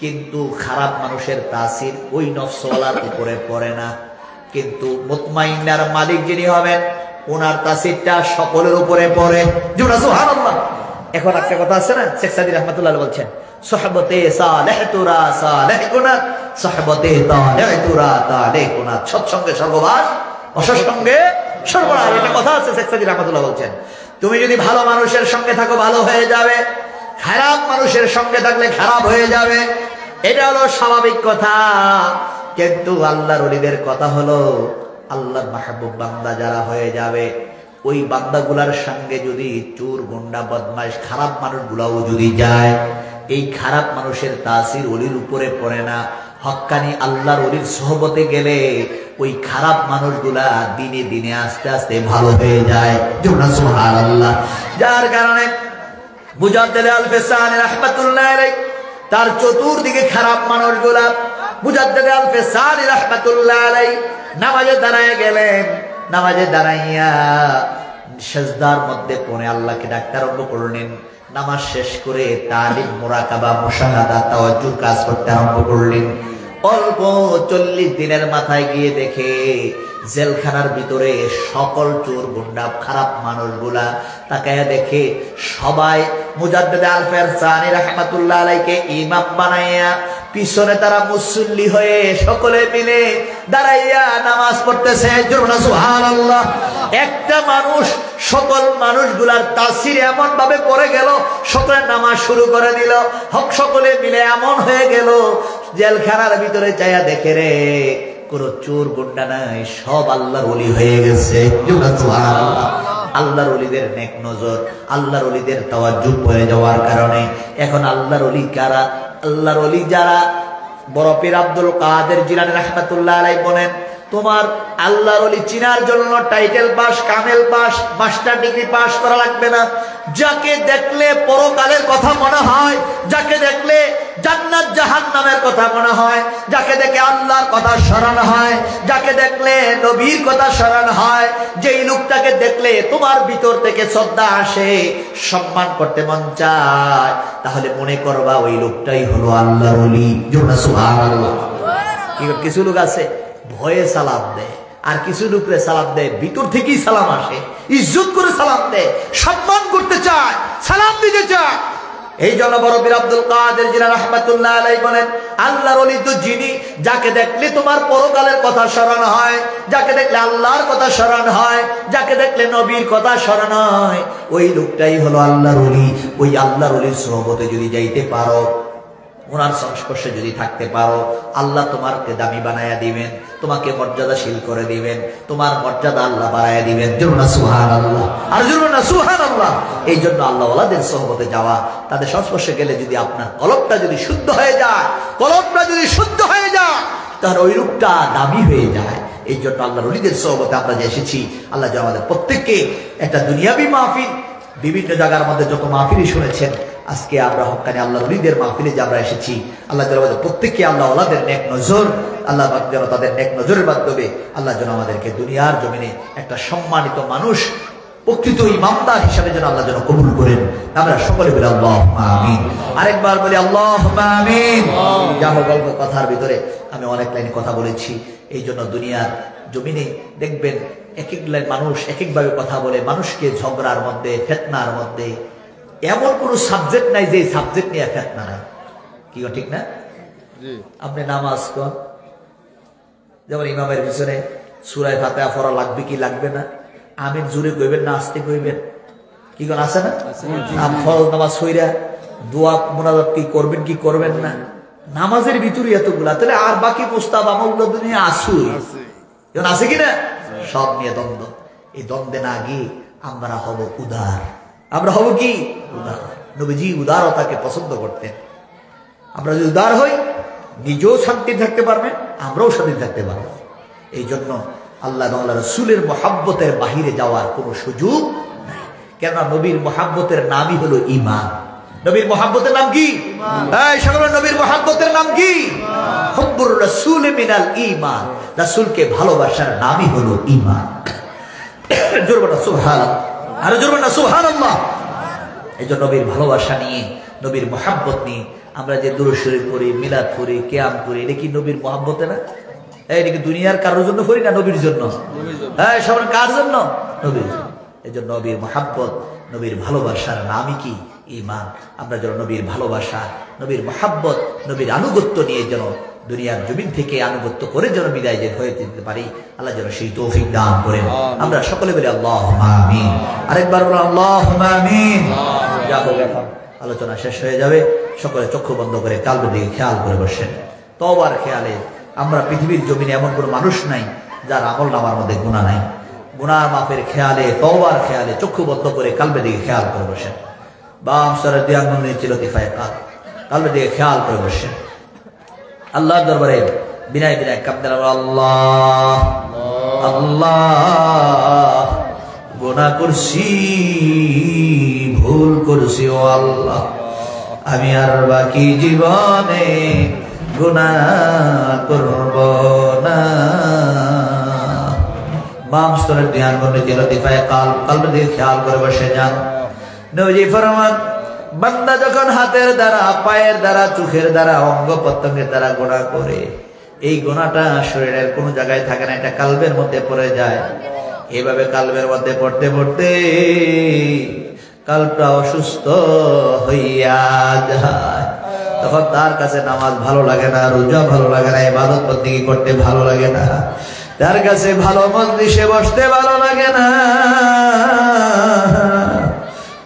কিন্তু খারাপ মানুষের তাসির ওই নফসওয়ালার উপরে পড়ে না। কিন্তু মুতমাইন্নার মালিক যিনি হবেন, ওনার তাসিরটা সকলের উপরে পড়ে, সুবহানাল্লাহ। এখন একটা কথা আছে না, শেখ সাদী রাহমাতুল্লাহ বলছেন, সোহবতে সালেহ তুরা সালেহ গুনাত, সোহবতে তালেহ তুরা তালেহ গুনাত, সৎসঙ্গে স্বর্গবাস, অসৎসঙ্গে সর্বনাশ। এটা কথা আছে, শেখ সাদী রাহমাতুল্লাহ বলছেন তুমি যদি ভালো মানুষের সঙ্গে থাকো ভালো হয়ে যাবে, খারাপ মানুষের সঙ্গে থাকলে খারাপ হয়ে যাবে, এটা হলো স্বাভাবিক কথা। কিন্তু আল্লাহর ওলিদের কথা হলো আল্লাহর মাহবুব বান্দা যারা হয়ে যাবে, ওই বান্দাগুলার সঙ্গে যদি চোর গুন্ডা বদমাইশ খারাপ মানুষগুলাও যদি যায়, এই খারাপ মানুষের তাসির ওলির উপরে পড়ে না। হক্কানি আল্লাহর ওলির সোহবতে গেলে ওই খারাপ মানুষগুলা দিনে দিনে আস্তে আস্তে ভালো হয়ে যায়, সুবহানাল্লাহ। যার কারণে মুজাদ্দিদ আল-ফিসানি রাহমাতুল্লাহ আলাইহি তার চতুর্দিকে খারাপ মানুষগুলা, মুজাদ্দিদ আল-ফিসানি রাহমাতুল্লাহ আলাইহি নামাজে দাঁড়ায় গেলেন। নামাজে দাঁড়াইয়া সিজদার মধ্যে পড়ে আল্লাহকে ডাকতে আরম্ভ করলেন। নামাজ শেষ করে তালিম, মুরাকাবা, মুশাহাদা, তাওয়াজ্জুহ কাজ করতে আরম্ভ করলেন। অল্প 40 দিনের মাথায় গিয়ে দেখে জেলখানার ভিতরে সকল চোর গুন্ডা খারাপ মানুষগুলা তাকায়া দেখে সবাই মুজাদ্দিদ আল-ফিসানি রাহমাতুল্লাহ আলাইহিকে ইমাম বানাইয়া পিছনে তারা মুসল্লি হয়ে সকলে মিলে দাঁড়াইয়া নামাজ পড়তেছে, সুবহানাল্লাহ। একটা মানুষ সকল মানুষগুলার তাসির এমন ভাবে পড়ে গেল, সকলে নামাজ শুরু করে দিল, হক সকলে মিলে এমন হয়ে গেল জেলখানার ভিতরে যাইয়া দেখে রে কোন চোর গুন্ডা নাই, সব আল্লাহর ওলি হয়ে গেছে, সুবহানাল্লাহ। আল্লাহর ওলিদের নেক নজর, আল্লাহর ওলিদের তাওয়াজ্জুহ হয়ে যাওয়ার কারণে এখন আল্লাহর ওলি কারা? আল্লাহর ওলি যারা, বড় পীর আব্দুল কাদের জিলানী রাহমাতুল্লাহ আলাইহি বলেন, তোমার আল্লাহর ওলি চিনার জন্য টাইটেল পাস, কামেল পাস, মাস্টার ডিগ্রি পাস করা লাগবে না। যাকে দেখলে পরকালের কথা মনে হয়, যাকে দেখলে জান্নাত জাহান্নামের কথা মনে হয়, যাকে দেখে আল্লাহর কথা স্মরণ হয়, যাকে দেখলে নবীর কথা স্মরণ হয়, যেই লোকটাকে দেখলে তোমার ভিতর থেকে শ্রদ্ধা আসে, সম্মান করতে মন চায়, তাহলে মনে করবা ওই লোকটাই হলো আল্লাহর ওলি, সুবহানাল্লাহ। কিছু লোক আছে ভয়ে সালাম দেয়, আর কিছু লোকরে সালাম দেয় ভিতর থেকেই সালাম আসে, ইজ্জত করে সালাম দেয়, সম্মান করতে চায়, সালাম দিতে চায়। এই জন্য বড় পীর আব্দুল কাদের জিলানী রাহমাতুল্লাহ আলাইহি বলেন, আল্লাহর ওলি তো যিনি যাকে দেখলে তোমার পরকালের কথা স্মরণ হয়, যাকে দেখলে আল্লাহর কথা স্মরণ হয়, যাকে দেখলে নবীর কথা স্মরণ হয়, ওই লোকটাই হলো আল্লাহর ওলি। ওই আল্লাহর ওলির সোহবতে যদি যাইতে পারো, ওনার সংস্পর্শে যদি থাকতে পারো, আল্লাহ তোমাকে দামি বানায়া দিবেন, তোমাকে মর্যাদাশীল করে দিবেন, তোমার মর্যাদা আল্লাহ বাড়ায়া দিবেন, সুবহানাল্লাহ। আর সুবহানাল্লাহ। এই জন্য আল্লাহ ওয়ালাদের সোহবতে যাওয়া, তাদের সংস্পর্শে গেলে যদি আপনার কলবটা যদি শুদ্ধ হয়ে যায়, কলবটা যদি শুদ্ধ হয়ে যায়, তাহলে ওই রূপটা দামি হয়ে যায়। এই জন্য আল্লাহর ওলিদের সোহবতে আমরা যে এসেছি, আল্লাহ যেন আমাদের প্রত্যেককে একটা দুনিয়াবি মাহফিল, বিভিন্ন জায়গার মধ্যে যত মাহফিলই শুনেছেন, আজকে আমরা হক্কানি আল্লাহর ওলিদের মাহফিলে যে আমরা এসেছি, আল্লাহ যেন আমাদের প্রত্যেককে আল্লাহ ওয়ালাদের নেক নজর, আল্লাহ যেন তাদের নেক নজরের মাধ্যমে আল্লাহ যেন আমাদেরকে দুনিয়ার জমিনে একটা সম্মানিত মানুষ, প্রকৃত ইমামদার হিসাবে যেন আল্লাহ যেন কবুল করেন। আমরা সকলে বলি আল্লাহুম্মা আমিন। আরেকবার বলি আল্লাহুম্মা আমিন। যা হোক, গল্প কথার ভিতরে আমি অনেক লাইনে কথা বলেছি। এই জন্য দুনিয়ার জমিনে দেখবেন এক এক মানুষ এক একভাবে কথা বলে, মানুষকে ঝগড়ার মধ্যে, ফিতনার মধ্যে, এমন কোন সাবজেক্ট নাই যে সাবজেক্ট নিয়ে ফিতনা নাই। কি ঠিক না? আপনি নামাজ কর, যেমন ইমামের পিছনে সূরা ফাতিহা পড়া লাগবে কি লাগবে না? আমিন জোরে কইবেন না আস্তে কইবেন? কি কোন আছে না? ফরজ নামাজ হইরা দোয়া মুনাজাত কি করবেন কি করবেন না? নামাজের ভিতরে এতগুলা, তাহলে আর বাকি প্রস্তাব আমলগুলো দুনিয়া আসুই এখন আছে কিনা? সব নিয়ে দ্বন্দ্ব। এই দ্বন্দ্বে না গিয়ে আমরা হব উদার। আমরা হব কি? উদার। নবীজি উদারতাকে পছন্দ করতেন। আমরা যদি উদার হই, নিজেও শান্তি থাকতে পারবেন, আমরাও শান্তি থাকতে পারবো। এই জন্য আল্লাহ এবং আল্লাহ রসুলের মহাব্বতের বাহিরে যাওয়ার কোনো সুযোগ নাই। কেননা নবীর মহাব্বতের নামই হলো ঈমান। নবীর মহাব্বতের নাম কি? সকল নবীর মহাব্বতের নাম কি? হুব্বুর রাসূল মিনাল ঈমান। রাসূলকে ভালোবাসার নামই হলো ঈমান। জোরে বলো সুবহানাল্লাহ, আরো জোরে বলো সুবহানাল্লাহ। এই জন্য নবীর ভালোবাসা নিয়ে, নবীর মহাব্বত নিয়ে আমরা যে দুরূদ শরীফ পড়ি, মিলাদ পড়ি, কিয়াম করি, এটা কি নবীর মহাব্বতে না? এটা কি দুনিয়ার কারোর জন্য করি না? নবীর জন্য। সবার কার জন্য? নবীর জন্য। এই জন্য নবীর মহাব্বত, নবীর ভালোবাসার নামই কি? ঈমান। আমরা যেন নবীর ভালোবাসা, নবীর মহাব্বত, নবীর আনুগত্য নিয়ে যেন দুনিয়ার জমিন থেকে আনুগত্য করে যেন বিদায় হয়ে যেতে পারি। আল্লাহ যেন সেই তৌফিক দান করেন। আমরা সকলে বলি আল্লাহুম্মা আমিন। আরেকবার বলো আল্লাহুম্মা আমিন। যা হোক, এখন আলোচনা শেষ হয়ে যাবে। সকলে চক্ষু বন্ধ করে কালবের দিকে খেয়াল করে বসেন। তওবার খেয়ালে আমরা পৃথিবীর জমিনে এমন কোনো মানুষ নাই যার আমল নামার মধ্যে গুনাহ নাই। গুনাহ মাফের খেয়ালে, তওবার খেয়ালে চক্ষু বন্ধ করে কালবের দিকে খেয়াল করে বসেন। বাম সরের দিয়ে আঙ্গুল নিয়ে চিলতিফায় কালবের দিকে খেয়াল করে বসেন। আল্লাহর দরবারে বিনয় বিনয় কাঁদতে আল্লাহ আল্লাহ, গুনাহ করছি, ভুল করছি ও আল্লাহ, আমি আর বাকি জীবনে গুনাহ করব না। বাম স্তরের ধ্যান করতে চিলতিফায় কালবের দিকে খেয়াল করে বসে যান। নবীজি ফরমান, বান্দা যখন হাতের দ্বারা, পায়ের দ্বারা, চোখের দ্বারা, অঙ্গ প্রত্যঙ্গের দ্বারা গুনাহ করে, এই গুনাহটা শরীরের কোনো জায়গায় থাকে না, এটা কালবের মধ্যে পড়ে যায়। এইভাবে কালবের মধ্যে পড়তে পড়তে কালটা অসুস্থ হইয়া যায়। তখন তার কাছে নামাজ ভালো লাগে না, রোজা ভালো লাগে না, ইবাদত বন্দেগী করতে ভালো লাগে না, তার কাছে ভালো মজলিসে বসতে ভালো লাগে না।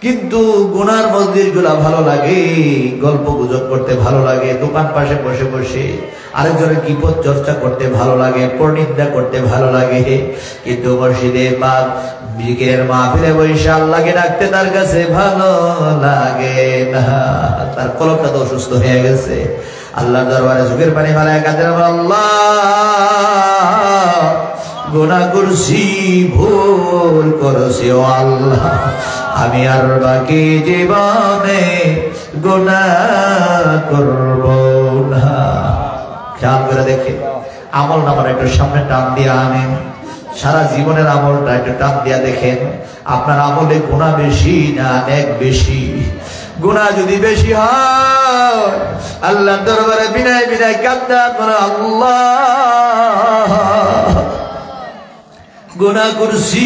কিন্তু গুনার মজলিস গুলা ভালো লাগে, গল্প গুজব করতে ভালো লাগে, দোকান পাশে বসে বসে আরেকজনের কিপত চর্চা করতে ভালো লাগে, পরনিন্দা করতে ভালো লাগে। কিন্তু মসজিদে বা জিকিরের মাহফিলে বসে আল্লাহকে ডাকতে তার কাছে ভালো লাগে না। তার কলবটা তো অসুস্থ হয়ে গেছে। আল্লাহর দরবারে চোখের পানি ফেলায় কাঁদে, আল্লাহ গুনাহ করছি, ভুল করছি ও আল্লাহ, আমি আর বাকি জীবনে গুনাহ করব না। খেয়াল করে দেখে আমল নামার একটু সামনে টান দিয়ে আনেন। সারা জীবনের আমলটা একটু টান দিয়া দেখেন, আপনার আমলে গুনাহ বেশি না নেক বেশি? গুনাহ যদি বেশি হয়, আল্লাহর দরবারে বিনয় বিনয় কাঁদতে আপনারা, আল্লাহ গুনাহ করছি,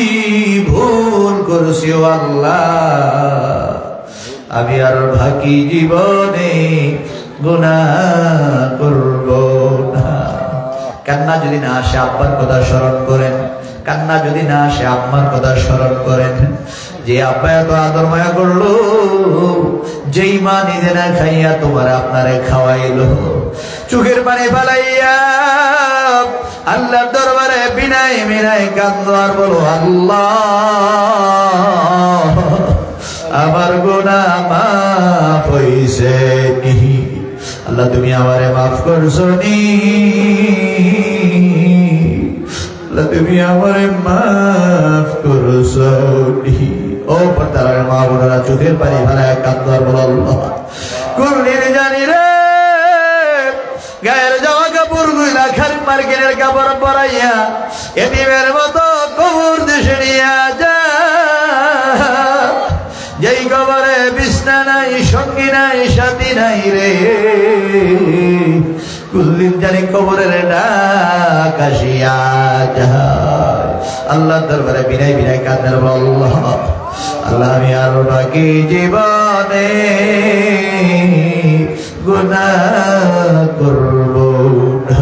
ভুল করছি ও আল্লাহ, আমি আর বাকি জীবনে গুনাহ করব না। কান্না যদি না আসে আব্বার কথা স্মরণ করেন, কান্না যদি না আসে আম্মার কথা স্মরণ করেন। যে আব্বা এত আদর মায়া করলো, যেই মা নিজে না খাইয়া তোমার আপনারে খাওয়াইলো, চোখের পানি ফেলাইয়া আল্লাহর দরবারে বিনয় বিনয় কাঁদো আর বলো, আল্লাহ আমার গুনাহ মাফ হইছে নি, আল্লাহ তুমি আমারে মাফ করছো নি, আল্লাহ তুমি আমারে মাফ করছো নি। ও পর্দার মা বোনেরা, চোখের পানি ফেলায় কাঁদো আর বলো, আল্লাহ কুল্লির জানি রে, গায়ের জামা কাপড় গুলা খালি মার্কেটের কাপড় পরাইয়া এতিমের মতো কবর দেশে নিয়ে যা, যেই কবরে বিছনা নাই, সঙ্গী নাই, সাথী নাই রে, কুল্লিন জানি কবরের ডাক আসিয়া যায়। আল্লাহ দরবারে বিনয় বিনয় কাঁদে, আল্লাহ আল্লাহ আমি আর বাকি জীবনে গুনাহ করব না।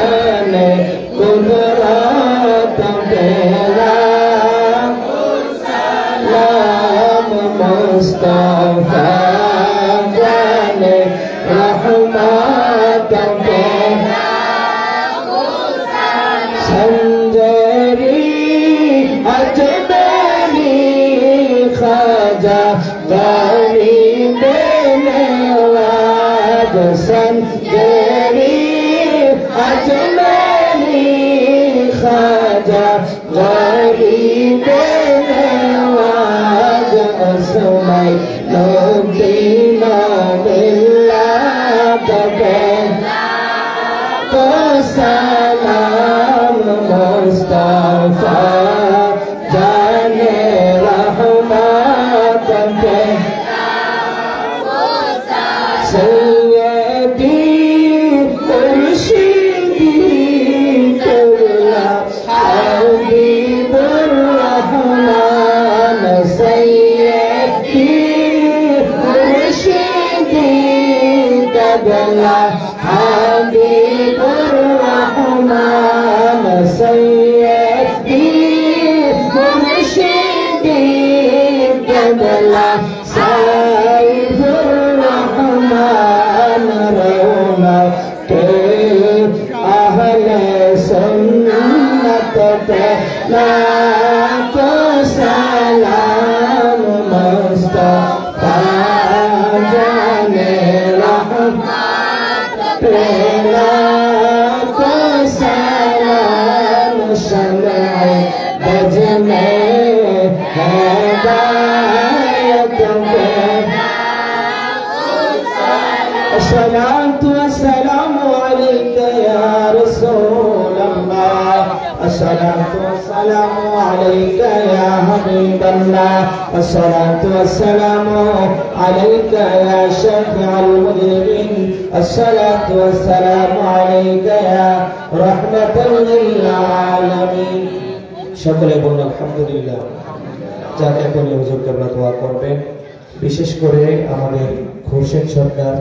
संजरी अजमेरी ख्वाजा गरीब नवाज असमाई नबीना बिल्लाह को सलाम मुस्तफा जाने रहमत के सैयदी मुर्शिदी किबला हबीबुर रहमान सैयदी मुर्शिदी किबला हबीबुर रहमान सैयदी मुर्शिदी किबला सैयदुर रहमान रौना के अहले सुन्नत पे लाखो सलाम मुस्तफा जाने रहमत पे लाखो सलाम शम्ए बज में हिदायत के अस्सलातु वस्सलामु अलैका या रसूल अल्लाह अस्सलातु वस्सलामु अलैका या हबीब अल्लाह अस्सलातु वस्सलामु अलैका या शफीअल मुज़निबीन अस्सलातु वस्सलामु अलैका या रहमतल लिल आलामीन সকলে বলুন আলহামদুলিল্লাহ যাকে বলে হুজুর কেবলা দোয়া করবেন বিশেষ করে আমাদের খুরশেদ সরকার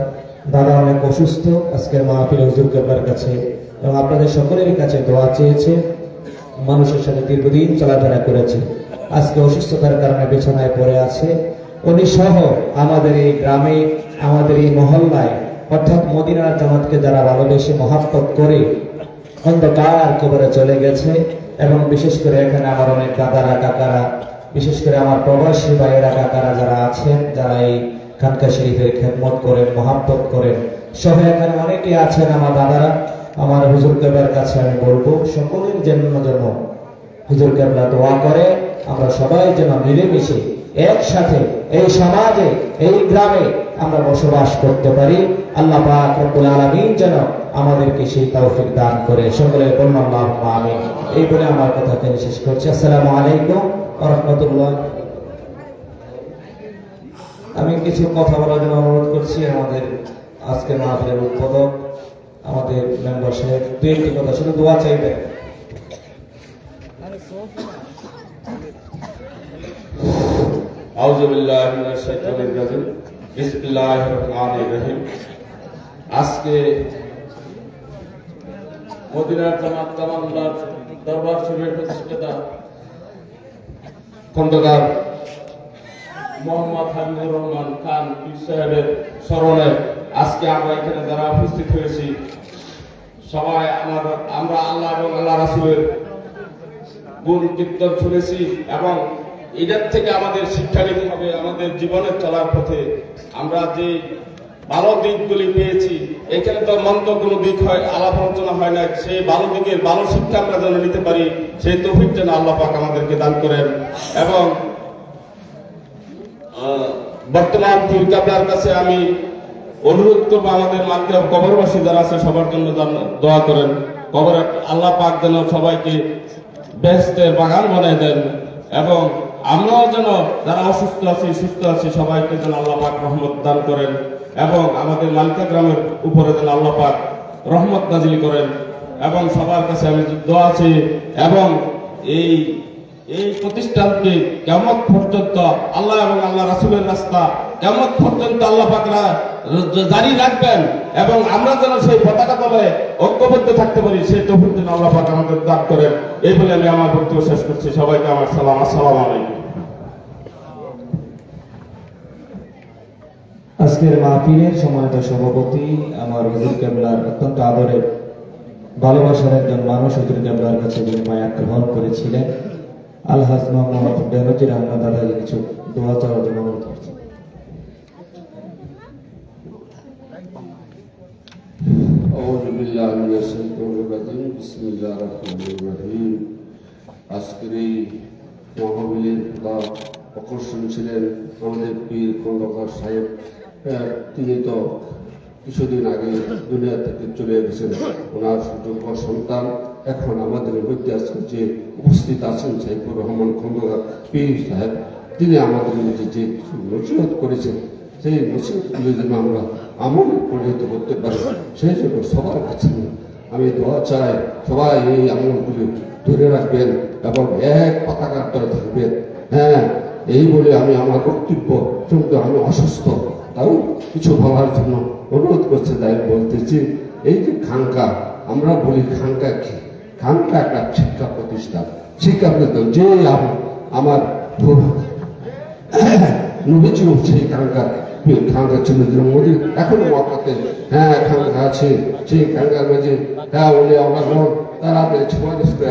দাদা অনেক অসুস্থ আজকের মাহফিল হুজুর কেবলার কাছে এবং আপনাদের সকলের কাছে দোয়া চেয়েছে মানুষের সাথে দীর্ঘদিন চলাফেরা করেছে আজকে অসুস্থতার কারণে বিছানায় পড়ে আছে উনি সহ আমাদের এই গ্রামে আমাদের এই মহল্লায় অর্থাৎ মদিনার জামাতকে যারা ভালোবেসে মহাব্বত করে অন্ধকার কবরে চলে গেছে এবং বিশেষ করে এখানে আমার অনেক দাদারা কাকারা বিশেষ করে আমার প্রবাসী ভাইয়েরা কাকারা যারা আছেন যারা এই খানকা শরীফের খেদমত করেন মহাব্বত করেন সহ এখানে অনেকে আছেন আমার দাদারা আমার হুজুর কেবলার কাছে আমি বলবো সকলের জন্য হুজুর কেবলা দোয়া করে আমরা সবাই যেন মিলেমিশে একসাথে এই সমাজে এই গ্রামে আমরা বসবাস করতে পারি আল্লাহ পাক রব্বুল আলামিন যেন আমাদেরকে সেই তৌফিক দান করে সকলে বলুন আল্লাহুম্মা আমিন এই বলে আমার কথাকে শেষ করছি আসসালামু আলাইকুম ওয়া রাহমাতুল্লাহ আমি কিছু কথা বলার জন্য অনুরোধ করছি আমাদের আজকের মাহফিলের উদ্বোধক আমাদের মেম্বার সাহেব দুই একটি কথা শুধু দোয়া চাইবেন আউযু বিল্লাহি মিনাশ শাইতানির রাজিম বিসমিল্লাহির রহমানির রহিম আজকে মদিনার জামাত তামান্নার দরবার শরীফের প্রতিষ্ঠাতা খন্দকার মোহাম্মদ হাবিবুর রহমান খান পীর সাহেবের স্মরণে আজকে আমরা এখানে যারা উপস্থিত হয়েছি সবাই আমরা আল্লাহ এবং আল্লাহ রাসূলের গুণ কীর্তন শুনেছি এবং এটার থেকে আমাদের শিক্ষা নিতে হবে আমাদের জীবনের চলার পথে আমরা যে ভালো দিকগুলি পেয়েছি এখানে তো মন্দ কোনো দিক হয় আলাপ আলোচনা হয় না সেই ভালো দিকের ভালো শিক্ষা আমরা যেন নিতে পারি সেই তৌফিক যেন আল্লাহ পাক আমাদেরকে দান করেন এবং বর্তমান পীর কাবলার কাছে আমি অনুরোধ করবো আমাদের মানকে কবরবাসী যারা আছে সবার জন্য দোয়া করেন কবরের আল্লাহ পাক যেন সবাইকে বেহেশতের বাগান বানায় দেন এবং আমরাও যেন যারা অসুস্থ আছি সুস্থ আছি সবাইকে যেন আল্লাহ পাক রহমত দান করেন এবং আমাদের মালকা গ্রামের উপরে যেন আল্লাহ পাক রহমত নাজিল করেন এবং সবার কাছে আমি দোয়া আছি এবং এই প্রতিষ্ঠানকে কিয়ামত পর্যন্ত আল্লাহ এবং আল্লাহ রাসূলের রাস্তা কিয়ামত পর্যন্ত আল্লাহ পাকরা জারি রাখবেন এবং আমরা যেন সেই পতাকা তলে ঐক্যবদ্ধ থাকতে পারি সেই তৌফিক যেন আল্লাহ পাক আমাদের দান করেন এই বলে আমি আমার বক্তব্য শেষ করছি সবাইকে আমার সালাম আসসালামু আলাইকুম আজকের মাহফিলের সম্মানিত সভাপতি আমার হুজুর কেবলার অত্যন্ত আদরের ভালোবাসার একজন মানুষ হুজুর কেবলার কাছে যিনি মায়াত গ্রহণ করেছিলেন আলহাজ মোহাম্মদ বেনজির আহমদ দাদাকে কিছু দোয়া চাওয়ার জন্য অনুরোধ করছি أعوذ بالله من الشيطان الرجيم بسم الله الرحمن الرحيم আজকের এই মহাবীর আকর্ষণ ছিলেন আমাদের পীর খন্দকার সাহেব। তিনি তো কিছুদিন আগে দুনিয়া থেকে চলে গেছেন, ওনার সুযোগ্য সন্তান এখন আমাদের মধ্যে আজকে যে উপস্থিত আছেন সাইফুর রহমান খন্দকার পীর সাহেব, তিনি আমাদের মধ্যে যে নসিহত করেছেন সেই নসিহতগুলি যেন আমরা আমলে পরিণত করতে পারি, সেই জন্য সবার কাছে আমি দোয়া চাই সবাই এই আমলগুলি ধরে রাখবেন এবং এক পতাকার তলে থাকবেন। হ্যাঁ, এই বলে আমি আমার বক্তব্য কিন্তু আমি অসুস্থ, তাও কিছু বলার জন্য অনুরোধ করছে। তাই বলতেছি, এই যে খানকা, আমরা বলি খানকা কি? খানকা একটা শিক্ষা প্রতিষ্ঠান, শিক্ষা প্রতিষ্ঠান যে আমার নবীজিও সেই খানকা ছিল মোদী এখনো মক্কাতে। হ্যাঁ, খানকা আছে, সেই খানকার মাঝে হ্যাঁ বলে আমার মন তারা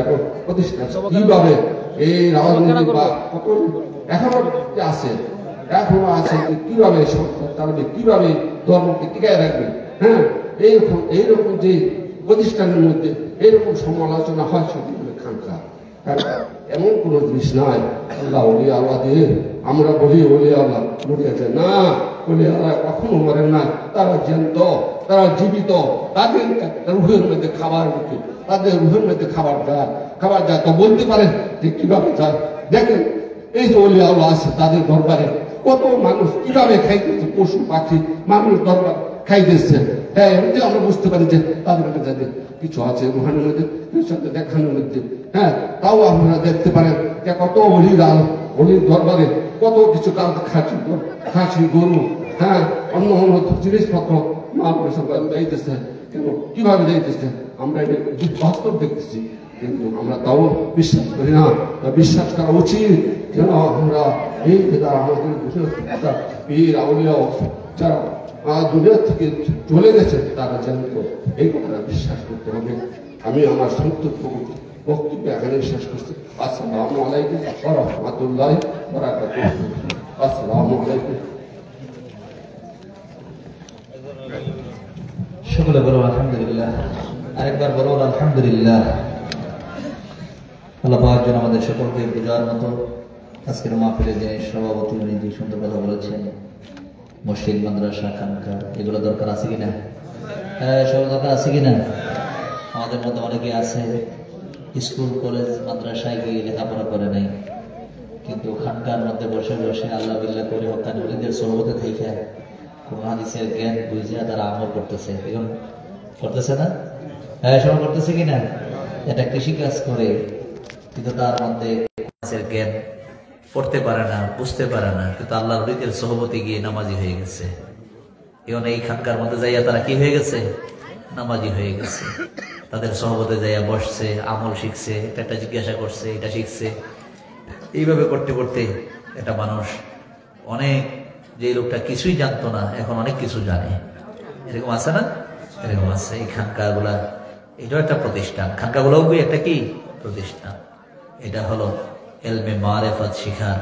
এখন প্রতিষ্ঠা কিভাবে এই রাজনীতি বা এখনো আছে, এখনো আছে কিভাবে তারা কিভাবে ধর্মকে টিকায় রাখবে। হ্যাঁ, এইরকম যে প্রতিষ্ঠানের মধ্যে এইরকম সমালোচনা হয় সেটি বলে খানকা। এমন কোন জিনিস নাই আল্লাহ ওলি আল্লাহ দিয়ে আমরা বলি ওলি আল্লাহ মরে গেছে না, ওলি আল্লাহ কখনো মরেন না, তারা জ্যান্ত, তারা জীবিত, তাদের রুহের মধ্যে খাবার মুখে, তাদের রুহের মধ্যে খাবার যায় তো বলতে পারেন যে কিভাবে যায়। দেখেন এই যে ওলি আল্লাহ আছে তাদের দরবারে কত মানুষ কিভাবে খাইতেছে, পশু পাখি মানুষ দরবার খাইতেছে। হ্যাঁ, এমনিতে আমরা বুঝতে পারি যে তাদের কাছে যাদের কিছু আছে মহানের মধ্যে সাথে দেখানোর মধ্যে। হ্যাঁ, তাও আপনারা দেখতে পারেন যে কত অলির দরবারে কত কিছু খাসি গরু, হ্যাঁ অন্য অন্য জিনিসপত্র যাইতেছে। কেন কিভাবে যাইতেছে আমরা এটা বাস্তব দেখতেছি, কিন্তু আমরা তাও বিশ্বাস করি না। বিশ্বাস করা উচিত যেন আমরা এই আমাদের পীর আউলিয়া যারা দুনিয়া থেকে চলে গেছে তারা জানত, এই কথাটা বিশ্বাস করতে হবে। আমি আমার সংক্ষিপ্ত বক্তব্য এখানে শেষ করছি। আসসালামু আলাইকুম ওয়া রাহমাতুল্লাহি ওয়া বারাকাতুহু। আসসালামু আলাইকুম। সকলে বলুন আলহামদুলিল্লাহ, আরেকবার বলুন আলহামদুলিল্লাহ। আল্লাহ পাক যেন আমাদের সকলকে বোঝার মতো আজকের মাহফিলে যে সভাপতি উনি যে সুন্দর কথা বলেছেন, মসজিদ মাদ্রাসা খানকা এগুলো দরকার আছে কিনা? হ্যাঁ, সব দরকার আছে কিনা? আমাদের মধ্যে অনেকে আছে স্কুল কলেজ মাদ্রাসায় গিয়ে লেখাপড়া করে নাই, কিন্তু খানকার মধ্যে বসে বসে আল্লাহ বিল্লাহ করে হকানি ওলিদের সোহবতে থেকে কোন হাদিসের জ্ঞান বুঝিয়া তারা আমল করতেছে। এখন করতেছে না? হ্যাঁ, সব করতেছে কিনা? এটা কৃষিকাজ করে কিন্তু তার মধ্যে জ্ঞান পড়তে পারে না, বুঝতে পারে না, কিন্তু আল্লাহর ওলিদের সোহবতে গিয়ে নামাজি হয়ে গেছে। এখন এই খানকার মধ্যে যাইয়া তারা কি হয়ে গেছে? নামাজি হয়ে গেছে। তাদের সহবতে যাইয়া বসছে, আমল শিখছে, একটা জিজ্ঞাসা করছে, এটা শিখছে। এইভাবে করতে করতে একটা মানুষ অনেক, যে লোকটা কিছুই জানতো না এখন অনেক কিছু জানে। এরকম আছে না? এরকম আছে। এই খানকাগুলা এটাও একটা প্রতিষ্ঠান, খানকাগুলোও একটা কি প্রতিষ্ঠান। এটা হলো এলমে মারেফাত শিখার,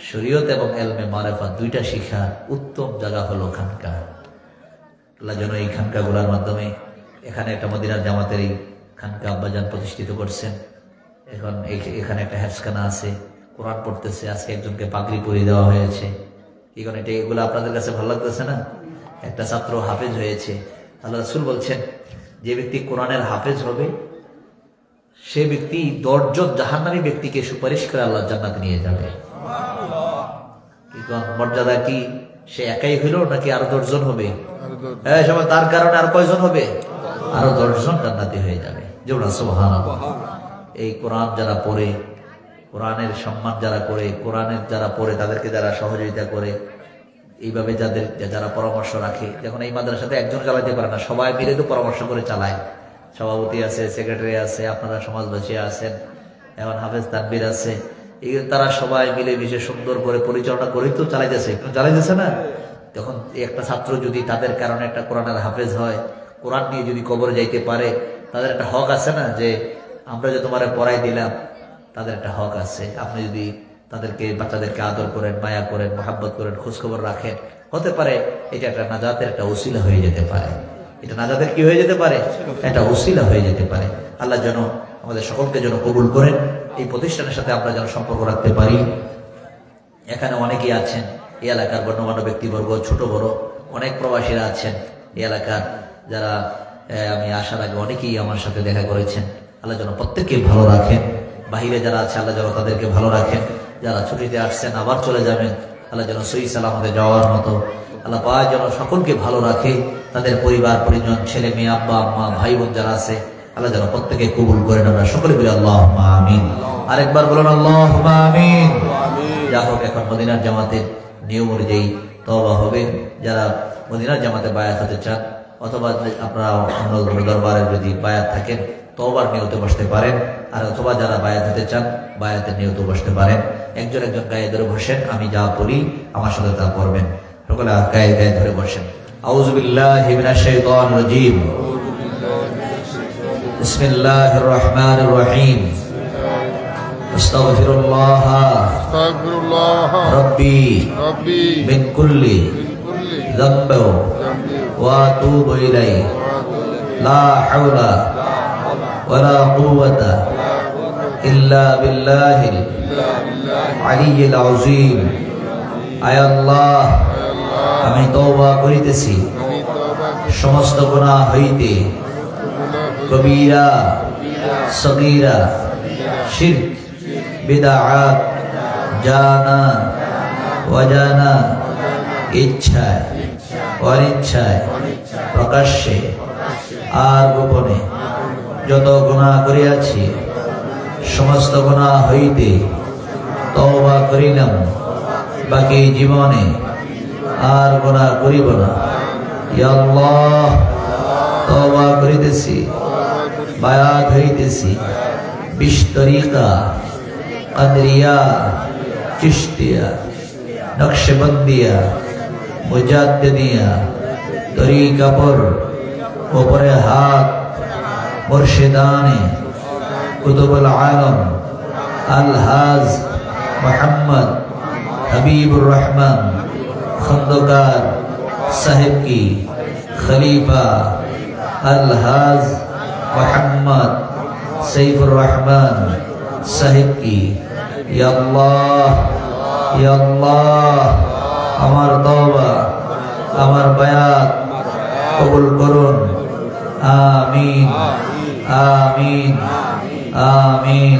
শরীয়ত এবং এলমে মারেফাত দুইটা শিখার উত্তম জায়গা হলো খানকা। আল্লাহ যেন এই খানকাগুলার মাধ্যমে এখানে একটা মদিনার জামাতের এই খানকা আব্বাজান প্রতিষ্ঠিত করছেন। এখন এখানে একটা হেফসখানা আছে, কোরআন পড়তেছে। আজকে একজনকে পাগড়ি পরিয়ে দেওয়া হয়েছে। এখন এটা এগুলো আপনাদের কাছে ভালো লাগতেছে না? একটা ছাত্র হাফেজ হয়েছে। আল্লাহ রাসূল বলছেন যে ব্যক্তি কোরআনের হাফেজ হবে সে ব্যক্তি 10 জন জাহান্নামী ব্যক্তিকে সুপারিশ করে আল্লাহ জান্নাতে নিয়ে যাবে। মর্যাদা কি সে একাই হইল নাকি আরো 10 জন হবে? হ্যাঁ, সবাই তার কারণে আর কয়জন হবে? আরো 10 জন জান্নাতি হয়ে যাবে। যেমন সুবহানাল্লাহ। এই কোরআন যারা পড়ে, কোরআনের সম্মান যারা করে, কোরআনের যারা পড়ে তাদেরকে যারা সহযোগিতা করে, এইভাবে যারা পরামর্শ রাখে, যখন এই মাদ্রাসাতে একজন চালাতে পারে না, সবাই মিলে তো পরামর্শ করে চালায়। সভাপতি আছে, সেক্রেটারি আছে, আপনারা সমাজবাসী আছেন, এখন হাফেজ তানবীর আছে, তারা সবাই মিলে মিশে সুন্দর করে পরিচালনা করেই তো চালাইতেছে না? তখন একটা ছাত্র যদি তাদের কারণে একটা কোরআনের হাফেজ হয়, কোরআন নিয়ে যদি কবরে যাইতে পারে, তাদের একটা হক আছে না যে আমরা যে তোমারে পড়াই দিলাম, তাদের একটা হক আছে। আপনি যদি তাদেরকে, বাচ্চাদেরকে আদর করেন, মায়া করেন, মহাব্বত করেন, খোঁজখবর রাখেন, হতে পারে এটা একটা নাজাতের একটা ওসিলা হয়ে যেতে পারে। এটা নাজাতের কি হয়ে যেতে পারে, এটা উসিলা হয়ে যেতে পারে। আল্লাহ যেন আমাদের সকলকে যেন কবুল করেন, এই প্রতিষ্ঠানের সাথে আমরা যেন সম্পর্ক রাখতে পারি। এখানে অনেকেই আছেন এই এলাকার গণ্যমান্য ব্যক্তিবর্গ, ছোট বড় অনেক প্রবাসীরা আছেন এই এলাকার, যারা আমি আসার আগে অনেকেই আমার সাথে দেখা করেছেন। আল্লাহ যেন প্রত্যেককে ভালো রাখেন। বাহিরে যারা আছে আল্লাহ যেন তাদেরকে ভালো রাখেন। যারা ছুটিতে আসছেন আবার চলে যাবেন, আল্লাহ যেন সহি সালামতে যাওয়ার মতো আল্লাহ পাক যেন সকলকে ভালো রাখে। তাদের পরিবার পরিজন, ছেলে মেয়ে, আব্বা আম্মা, ভাই বোন যারা আছে আল্লাহ যেন প্রত্যেকে কবুল করেন। আমরা সকলে বলি আল্লাহুম্মা আমিন। আরেকবার বলুন আল্লাহুম্মা আমিন। যা হোক, এখন মদিনার জামাতের নিয়ম অনুযায়ী তওবা হবে। যারা মদিনার জামাতে বায়াত হতে চান অথবা আপনারা অন্য দরবারের যদি বায়াত থাকেন তওবার নিয়তে বসতে পারেন, আর অথবা যারা বায়াত হতে চান বায়াতের নিয়তে বসতে পারেন। একজন একজন গায়ে ধরে বসেন, আমি যা বলি আমার সাথে তা পড়বেন। সকলে গায়ে গায়ে ধরে বসেন। আউযু বিল্লাহি মিনাশ শাইতানির রাজীম। বিসমিল্লাহির রাহমানির রহিম। আস্তাগফিরুল্লাহ রাব্বি মিন কুল্লি যামবি ওয়া আতুবু ইলাইহি লা হাওলা ওয়ালা কুওয়াতা ইল্লা বিল্লাহিল আলিয়্যিল আযীম। আয় আল্লাহ, আমি তওবা করিতেছি সমস্ত গুনাহ হইতে, কবিরা সগীরা, শিরক, বিদআত, জানা অজানা, ইচ্ছায় অনিচ্ছায়, প্রকাশ্যে আর গোপনে যত গুনাহ করিয়াছি সমস্ত গুনাহ হইতে তওবা করিলাম। বাকি জীবনে আর গুনাহ করিব না। ইয়া আল্লাহ, তওবা করিতেছি, বায়াত হইতেছি 20 তরিকা, কাদরিয়া, চিশতিয়া, নকশবন্দিয়া, মুজাদ্দিদিয়া তরিকা পর উপরে হাত মুর্শিদানে কুতুবুল আলম আলহাজ মোহাম্মদ হাবিবুর রহমান খন্দকার সাহেব কি খলিফা আলহাজ মোহাম্মদ সৈফুর রহমান সাহেব কি। ইয়া আল্লাহ, ইয়া আল্লাহ, আমার তওবা, আমার বায়াত কবুল করুন। আমিন আমিন আমিন।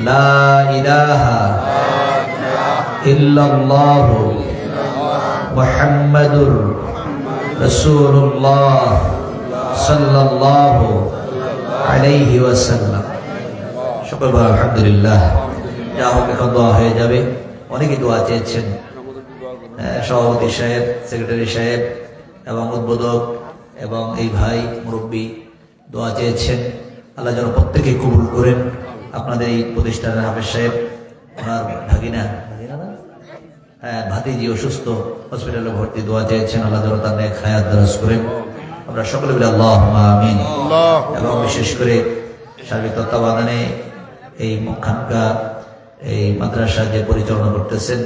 লা ইলাহা ইল্লাল্লাহু মুহাম্মাদুর রাসূলুল্লাহ সাল্লাল্লাহু আলাইহি ওয়াসাল্লাম। সকল বলে আলহামদুলিল্লাহ। যা হোক, এখন দোয়া হয়ে যাবে। অনেকে দোয়া চেয়েছেন, সভাপতি সাহেব, সেক্রেটারি সাহেব এবং উদ্বোধক এবং এই ভাই মুরব্বী দোয়া চেয়েছেন। আল্লাহ যেন প্রত্যেকে কবুল করেন। আপনাদের এই প্রতিষ্ঠানের হাফেজ সাহেব, ওনার ভাগিনা ভাতিজি অসুস্থ, হসপিটালে ভর্তি, দোয়া চেয়েছেন। আল্লাহ যেন তার নেক হায়াত দারাজ করেন। আমরা সকলে বলি আল্লাহুম্মা আমিন। এবং বিশেষ করে সার্বিক তত্ত্বাবধানে এই খানকা, এই মাদ্রাসা যে পরিচালনা করতেছেন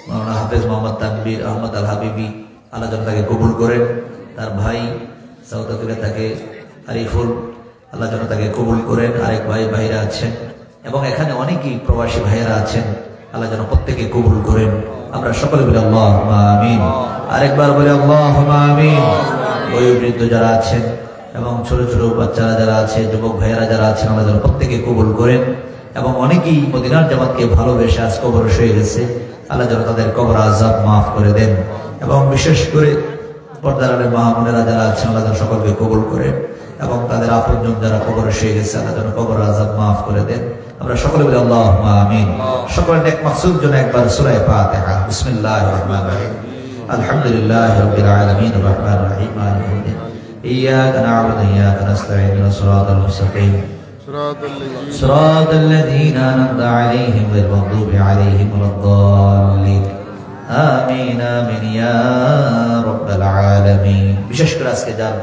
মাওলানা হাফেজ মোহাম্মদ তানবীর আহমদ আল হাবিবি, আল্লাহ যেন তাকে কবুল করেন। তার ভাই সাউথ আফ্রিকা তাকে আরিফুল, আল্লাহ যেন তাকে কবুল করেন। আরেক ভাই ভাইরা আছেন এবং এখানে অনেকেই প্রবাসী ভাইয়েরা আছেন, আল্লাহ যেন প্রত্যেকে কবুল করেন। আমরা সকলে বলি আল্লাহুম্মা আমিন। আরেকবার বলি আল্লাহুম্মা আমিন। বয়োবৃদ্ধ যারা আছেন এবং ছোট ছোট বাচ্চারা যারা আছে, যুবক ভাইয়েরা যারা আছেন, আল্লাহ যেন প্রত্যেকে কবুল করেন। এবং অনেকেই মদিনার জামাতকে ভালোবেসে আজ কবর হয়ে গেছে, আল্লাহ যেন তাদের কবর আযাব মাফ করে দেন। এবং বিশেষ করে পর্দার আড়ালে মা বোনেরা যারা আছেন, আল্লাহ যেন সকলকে কবুল করেন। এবং তাদের আপনজন যারা কবর হয়ে গেছে, আল্লাহ যেন কবর আযাব মাফ করে দেন। আমরা সকলে বলি আল্লাহুম্মা আমিন। সকলের নেক মাকসুদ জন্য একবার সূরা ফাতিহা। বিসমিল্লাহির রাহমানির রাহিম। আলহামদুলিল্লাহি রাব্বিল আলামিন আর রাহমানির রহিম মালিকিল ইয়াউমিদ্দিন। ইয়্যাকা না'বুদু ওয়া ইয়্যাকা নাস্তাঈন ইহদিনাস সিরাতাল মুস্তাকিম সিরাতাল লাযীনা আন'আমতা আলাইহিম গায়রিল মাগদুবি আলাইহিম ওয়ালাদ-দাল্লিন। আমিন আমিন ইয়া রাব্বাল আলামিন। বিশেষ করে আজকে যার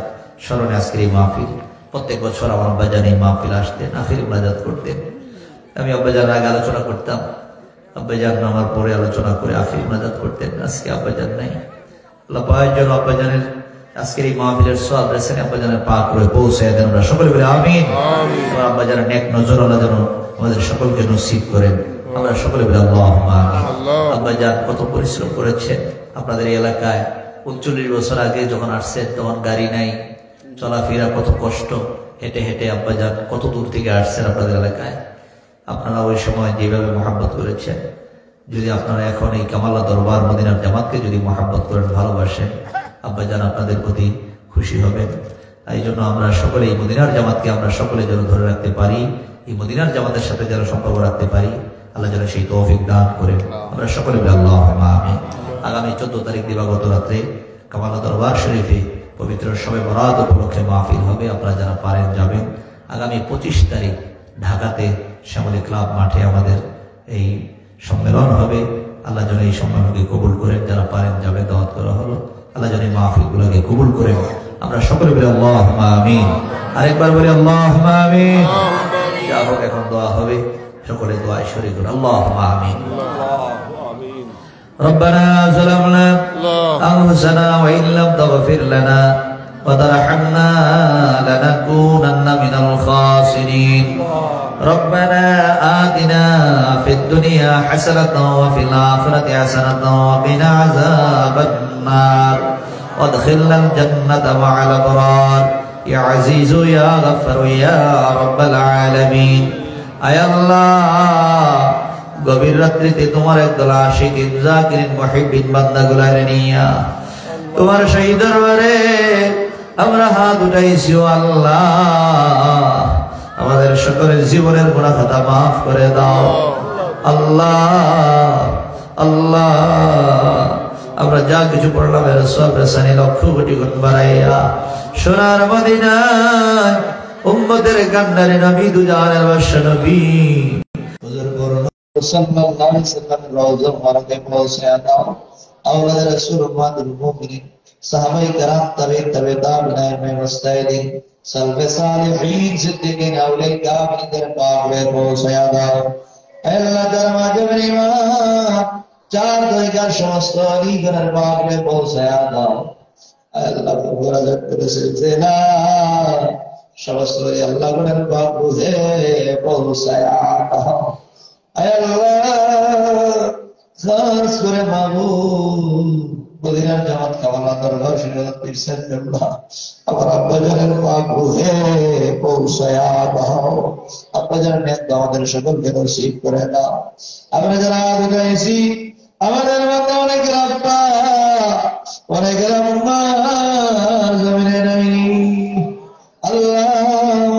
স্মরণে আজকের এই মাহফিল, প্রত্যেক বছর আমার আব্বাজান এই মাহফিল আসতেন, আখির মুনাজাত করতেন। আমি আব্বাজানের আগে আলোচনা করতাম, আব্বাজান আমার পরে আলোচনা করে আখির মুনাজাত করতেন। আজকে আব্বাজান নাই। আল্লাহ পাকের জন্য আব্বাজানের আজকের এই মাহফিলের সওয়াব রেসেন আব্বাজানের পাক রয়ে পৌঁছায় দেন, আমরা সকলে বলি আমিন। আমার আব্বাজানের নেক নজর আল্লাহ যেন আমাদের সকলকে নসিব করেন, আমরা সকলে বলি আল্লাহুম্মা আমিন। আব্বাজান কত পরিশ্রম করেছেন আপনাদের এই এলাকায়। 39 বছর আগে যখন আসছেন তখন গাড়ি নাই, চলাফেরা কত কষ্ট, হেঁটে হেঁটে আব্বাজান কত দূর থেকে আসছেন আপনাদের এলাকায়। আপনারা ওই সময় যেভাবে মহাব্বত করেছেন, যদি আপনারা এখন এই কামাল্লা দরবার মদিনার জামাতকে যদি মহাব্বত করেন, ভালোবাসেন, আব্বাজান আপনাদের প্রতি খুশি হবেন। এই জন্য আমরা সকলে এই মদিনার জামাতকে আমরা সকলে যেন ধরে রাখতে পারি, এই মদিনার জামাতের সাথে যেন সম্পর্ক রাখতে পারি, আল্লাহ যেন সেই তৌফিক দান করেন, আমরা সকলে বলি আল্লাহুম্মা আমিন। আগামী 14 তারিখ দিবাগত রাত্রে কামাল্লা দরবার শরীফে পবিত্র শবে বরাত উপলক্ষে মাহফিল হবে, আপনারা যারা পারেন যাবেন। আগামী 25 তারিখ ঢাকাতে শ্যামলী ক্লাব মাঠে আমাদের এই সম্মেলন হবে, আল্লাহ যেন এই সম্মেলনকে কবুল করেন, যারা পারেন যাবেন, দাওয়াত করা হলো, আল্লাহ যেন এই মাহফিলগুলোকে কবুল করেন, আমরা সকলে বলি আল্লাহুম্মা আমিন। আরেকবার বলি আল্লাহুম্মা আমিন। যা হোক এখন দোয়া হবে, সকলে দোয়ায় শরীক হন, আল্লাহুম্মা আমিন। ربنا ظلمنا أنفسنا وإن لم تغفر لنا وترحمنا لنكونن من الخاسرين ربنا آتنا في الدنيا حسنة وفي الآخرة حسنة وقنا عذاب النار وادخلنا الجنة مع الأبرار يا عزيز يا غفر يا رب العالمين أي الله গভীর রাত্রিতে তোমার একদল আশিকিন জাকিরিন মুহিব্বিন বান্দাগুলার নিয়া তোমার সেই দরবারে আমরা হাত উঠাইছি ও আল্লাহ, আমাদের সকলের জীবনের গুনাহ খাতা মাফ করে দাও আল্লাহ। আল্লাহ আমরা যা কিছু পড়লাম এর সওয়াব রেসানি লক্ষ কোটি গুণ বাড়াইয়া সোনার মদিনায় উম্মতের কান্ডারে নবী দুজাহানের বাদশা নবী হুজুর করুন সাল্লাল্লাহু আলাইহি ওয়াসাল্লাম রওজা মুবারকে পৌঁছায়া দাও। আওলাদ রাসূল উম্মাতুল মুমিনিন সাহাবায়ে কেরাম তবে তাবিঈন মুস্তাহিদিন সালফে সালিহিন সিদ্দিকিন আউলিয়া কামিলদের পাকে পৌঁছায়া দাও। আল্লাহ দরমা জবরিমান চার দরজার সমস্ত অলিগণের পাকে পৌঁছায়া দাও। আল্লাহ বরাজত করেছে না সমস্ত আল্লাহ গুণের পাকে পৌঁছায়া দাও। খাস করে মাবুদ মদিনার জামাত কামাল্লা দরবার শরীফ পীরসাদ কেবলা আমার আব্বাজানের পাক রূহে পৌঁছায়া দাও। আব্বাজানের নেক আমাদের সকলকে নসিব করে দাও। আমরা যারা বুঝাইছি আমাদের মধ্যে অনেক রাব্বা অনেক রাম্মা জমিনে নাই আল্লাহ,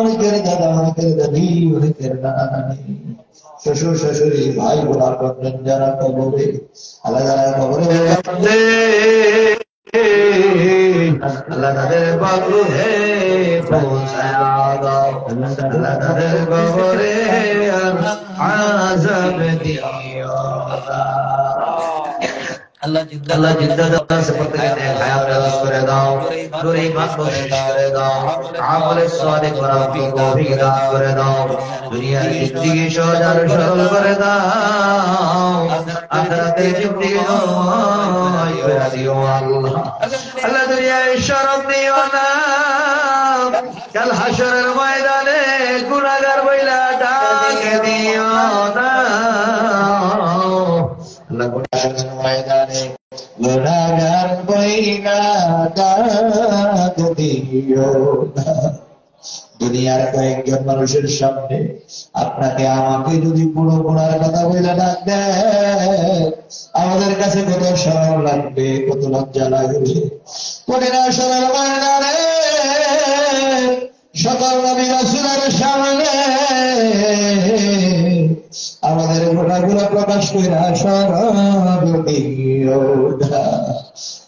অনেকের দাদা অনেকের দাদি অনেকের নানা নানি শ্বশুর শাশুড়ি ভাই বোনা করবেন যারা কবরে আল্লাহ যারা কবরে আল্লাহ তাদের বাবু হে পৌঁছায়া দাও। আল্লাহ তাদের কবরে আযাব দিও আল্লাহ জিন্দা দাতা সে প্রত্যেককে হায়াত দান করে দাও, গরিব মানুষ করে দাও, আমলে সালেহ করার তৌফিক দান করে দাও, দুনিয়ার জিন্দেগি সহজ আর সরল করে দাও, আখিরাতের জিন্দেগি নয় করে দিও আল্লাহ। আল্লাহ দুনিয়ায় শরফ দিও না, কাল হাশরের ময়দানে গুনাহগার বইলা ডাকে দিও না আল্লাহ। গুনাহগার ময়দানে গুনাহগার বইলা ডাকে দিও না। দুনিয়ার কয়েকজন মানুষের সামনে আপনাকে আমাকে যদি পুরো গুনার কথা বলে ডাক দেয় আমাদের কাছে কত শরম লাগবে, কত লজ্জা লাগবে। কঠিনা সরল ময়দানে সকল নবী রাসূলের সামনে আমাদের গুনাহগুলো প্রকাশ কইরা শরম দিও না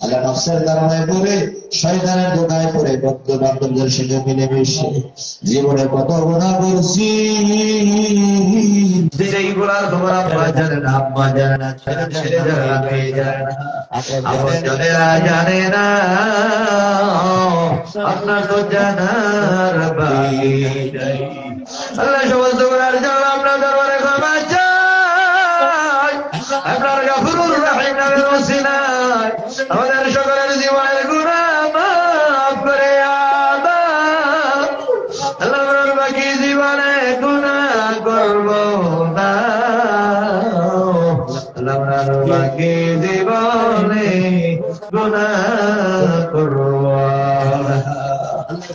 আল্লাহ। নফসের ধারণায় পড়ে শয়তানের ধোঁকায় পড়ে বন্ধু বান্ধবদের সঙ্গে মিলেমিশে জীবনে কত গুনাহ করছি, যেই গুনার খবর আব্বা জানে না, আম্মা জানে না, ছেলে জানে না, মেয়ে জানে না, আপনজনেরা জানে না, আপনার তো জানার বাকি নাই। আল্লাহ সমস্ত গুনার জন্য আপনার দরবারে ক্ষমা চাই, আপনার গফুরুর রহিম নামের ওসিলায় আমাদের সকলের জীবনের গুনাহ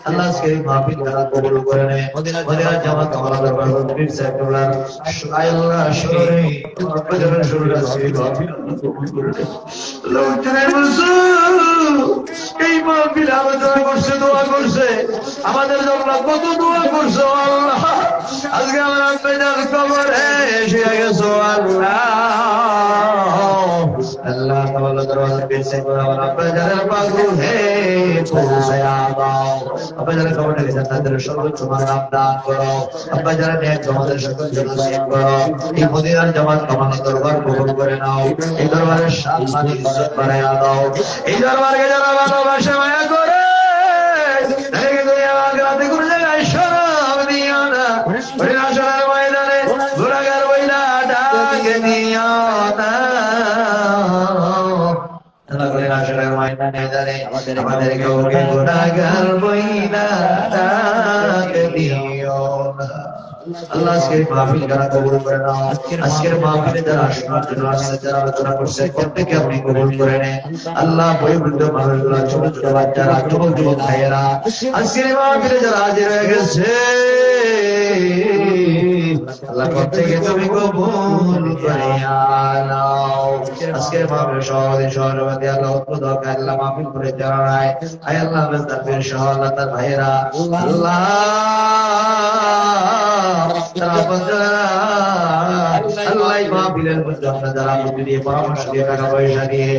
আল্লাহ আজকে এই মাহফিল তারা কবুল করে নেয়। মদিনার জামাত আমাদের দরবার পীর সাহেব কেবলার আল্লাহ শরীরে বাজারের শরীরে আজকে এই মাহফিল আল্লাহ কবুল করে নেয়। আল্লাহ উঠে বলছো এই মাহফিল আলোচনা করছে, দোয়া করছে, আমাদের জন্য কত দোয়া করছো আল্লাহ। আজকে আমার আপনার কবরে এসে গেছো আল্লাহ। আল্লাহ তাআলা দরবারে পীর সাহেব আমার আপনার পাগল হে পৌঁছায়া দাও। আপনাদের কবরে জান্নাতের সর্বোচ্চ মাকাম দান করো। আব্বা যারা নেক আমাদের সকল জন্য নসিব করো। এই মদিনার জামাত আমাদের দরবার কবুল করে নাও। এই দরবারের সম্মান ইজ্জত বাড়ায়া দাও। এই দরবারকে যারা ভালোবাসে মায়া করে তাদেরকে দুনিয়া আখিরাতে কোন জায়গায় শরম দিও না। ওই হাসরের ময়দানে গুনাহগার বইলা ডাকে দিও না। আল্লাহ করে হাসরের ময়দানে আমাদেরকে গুনাহগার বইলা ডাকে দিও না। আল্লাহ আজকের মাহফিল যারা কবুল করে নাও। আজকের মাহফিলে যারা শোনার জন্য আসছে, যারা আলোচনা করছে, প্রত্যেকে আপনি কবুল করে নেন আল্লাহ। বয়োবৃদ্ধ মানুষগুলো, ছোট ছোট বাচ্চারা, যুবক যুবক ভাইয়েরা আজকের মাহফিলে যারা হাজির হয়ে গেছে আল্লাহ প্রত্যেকে তুমি কবুল করে নাও। আজকের মাহফিল সভাপতি সহসভাপতি আল্লাহ উদ্বোধক আল্লাহ মাহফিল করে যারা নাই আয় আল্লাহ তাকবীর সহ আল্লাহ তার ভাইয়েরা আল্লাহ আল্লাহ মাহফিলের মধ্যে আমরা যারা বুদ্ধি দিয়ে পরামর্শ দিয়ে টাকা পয়সা দিয়ে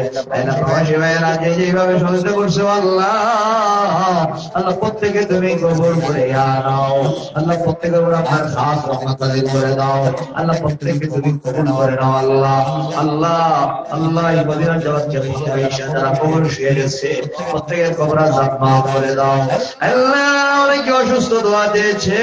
প্রবাসী ভাইয়েরা যেভাবে সহযোগিতা করছো আল্লাহ, আল্লাহ প্রত্যেকে তুমি কবুল করে নাও। আল্লাহ প্রত্যেকে আপনার খাস রহমত নাযিল করে দাও। আল্লাহ প্রত্যেকে তুমি কবুল করে নাও আল্লাহ। আল্লাহ আল্লাহ এই মদিনার জামাতকে পৌঁছে যারা কবর শুয়ে গেছে প্রত্যেকের কবর আযাব মাফ করে দাও আল্লাহ। অনেকে অসুস্থ দোয়া দিয়েছে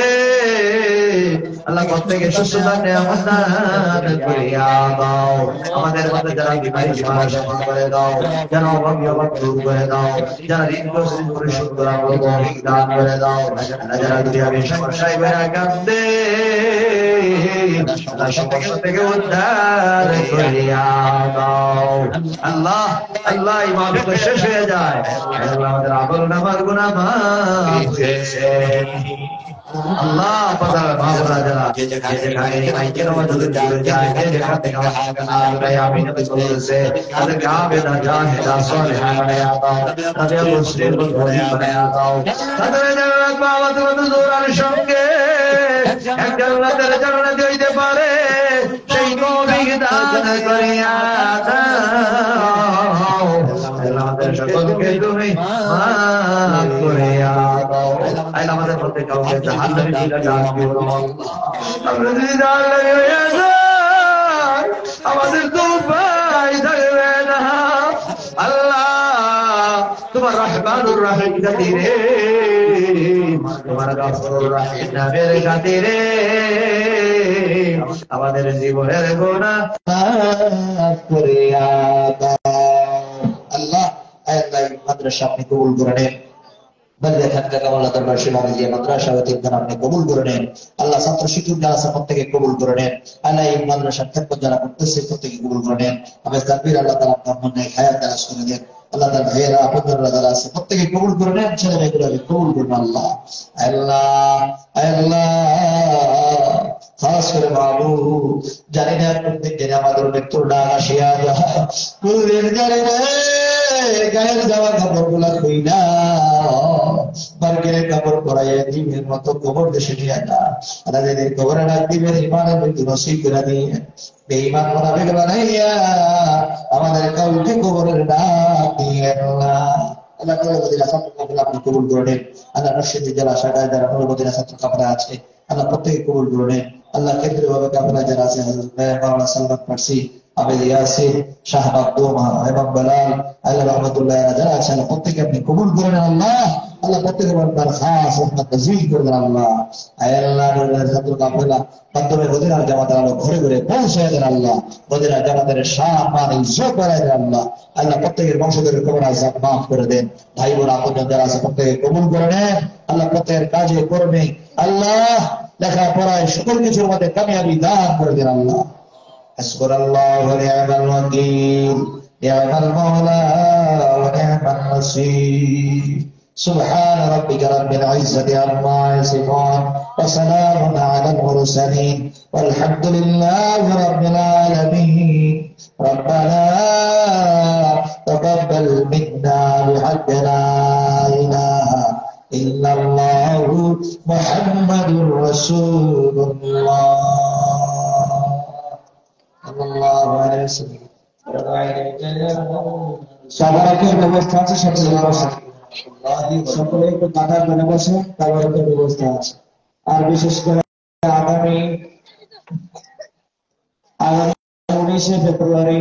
আল্লাহ প্রত্যেকের সুস্থতা নিয়ামত দান করিয়া দাও। আমাদের মধ্যে যারা বিমারি বিমার সফল করে দাও, যারা অভাবী অভাব দূর করে দাও, যারা ঋণগ্রস্ত পরিশোধ করা তৌফিক দান করে দাও। যারা দুনিয়াবী সমস্যায় বেড়া কাঁদে আল্লাহ সমস্যা থেকে উদ্ধার করিয়া দাও আল্লাহ। আল্লাহ এই মাহফিল শেষ হয়ে যায় আল্লাহ আমাদের আমল নামার গুনাহ মাফ হয়েছে আল্লাহ। পাতাল মাওলা যারা যেখানে মাইকের আওয়াজ জুড়ে যায় যেখান থেকে আমি নবী বলেছে তাদের কাবেদা জাহেদা সালেহা বানায়া দাও, তাদের মুসলিম বন্ধু বানায়া দাও, তাদের জান্নাত পাওয়া তোমাদের জোরার সঙ্গে এক জান্নাতের জান্নাত হইতে পারে সেই তৌফিক দান করিয়া দাও। আমাদের সকলকে তুমি মাফ করিয়া দাও। আল্লাহ আমাদের মধ্যে কাউকে জাহান্নামে দিলা জানিও না আল্লাহ। আমরা যদি জাহান্নামে হয়ে যাই আমাদের তো উপায় থাকবে না আল্লাহ। তোমার রহমানুর রহিম খাতিরে, তোমার গফুরুর রহিম নামের খাতিরে আমাদের জীবনের গুনাহ মাফ করিয়া দাও আল্লাহ। আল্লাহ মাদ্রাসা আপনি কবুল করে নেন। বালিয়া খানকা কামালা দরবার শিবামিলিয়া মাদ্রাসা ওয়াতিমদান আপনি কবুল করে নেন আল্লাহ। ছাত্র শিক্ষক যারা আছে প্রত্যেকে কবুল করে নেন আল্লাহ। এই মাদ্রাসার খেদমত যারা করতেছে প্রত্যেকে কবুল করে নেন। আমি তাকবীর আল্লাহ তাআলা আপনার মনে হায়াত দারাজ করে দেন আল্লাহ। তার ভাইয়েরা আপনারা যারা আছে প্রত্যেকে কবুল করে নেন, ছেলে মেয়েগুলোকে কবুল করুন আল্লাহ। আল্লাহ আল্লাহ খাস করে বাবু জানি না প্রত্যেক দিনে আমাদের মৃত্যুর ডাক আসিয়া যায়, কোনদিন জানি না গায়ের যাওয়া কাপড় গুলা খুই না বার্গের কাপড় পরাইয়া দিবের মতো কবর দেশে নিয়ে না আল্লাহ। যেদিন কবরে ডাক দিবেন ইমানের মৃত্যু নসিব করে দিয়ে বেঈমান মুনাফিক বানাইয়া আমাদের কাউকে কবরের ডাক দিয়ে আল্লাহ। আল্লাহ মদিনা ছাত্র কাফেলা আপনি কবুল করে নেন আল্লাহ। নরসিংদী জেলা শাখায় যারা মদিনা ছাত্র কাফেলা আছে আল্লাহ প্রত্যেকে কবুল করে নেন আল্লাহ। কেন্দ্রীয় ভাবে কাফেলা যারা আছে মাওলানা সালমান ফার্সি, আবেদ ইয়াসির, শাহবাগ দোমা এবং বেলাল আল্লাহ রহমতুল্লাহ যারা আছে আল্লাহ প্রত্যেকে আপনি কবুল করে নেন আল্লাহ। আল্লাহ প্রত্যেকে আপনার খাস রহমত নাযিল করে দেন আল্লাহ। আল্লাহ ছাত্র কাফেলা মাধ্যমে মদিনার জামাতের আলো ঘরে ঘরে পৌঁছে দেন আল্লাহ। মদিনার জামাতের সম্মান ইজ্জত বাড়ায় দেন আল্লাহ। আল্লাহ প্রত্যেকের বংশধরের কবর আযাব মাফ করে দেন। ভাই বোন আপনজন যারা আছে প্রত্যেকে কবুল করে নেন আল্লাহ। প্রত্যেকের কাজে কর্মে আল্লাহ লেখাপড়ায় সকল কিছুর মধ্যে কামিয়াবি দান করে দেন আল্লাহ। হাসবুনাল্লাহু ওয়া নি'মাল ওয়াকিল, নি'মাল মাওলা ওয়া নি'মান নাসীর। سبحان ربك رب العزة عما يصفون وسلام على المرسلين والحمد لله رب العالمين ربنا تقبل منا بحق لا إله إلا الله محمد رسول الله صلى الله عليه وسلم সবাইকে ব্যবস্থা আছে সকলে একটু কাতার মানে বসে তাবারকের ব্যবস্থা আছে আর বিশেষ করে আগামী 19 ফেব্রুয়ারি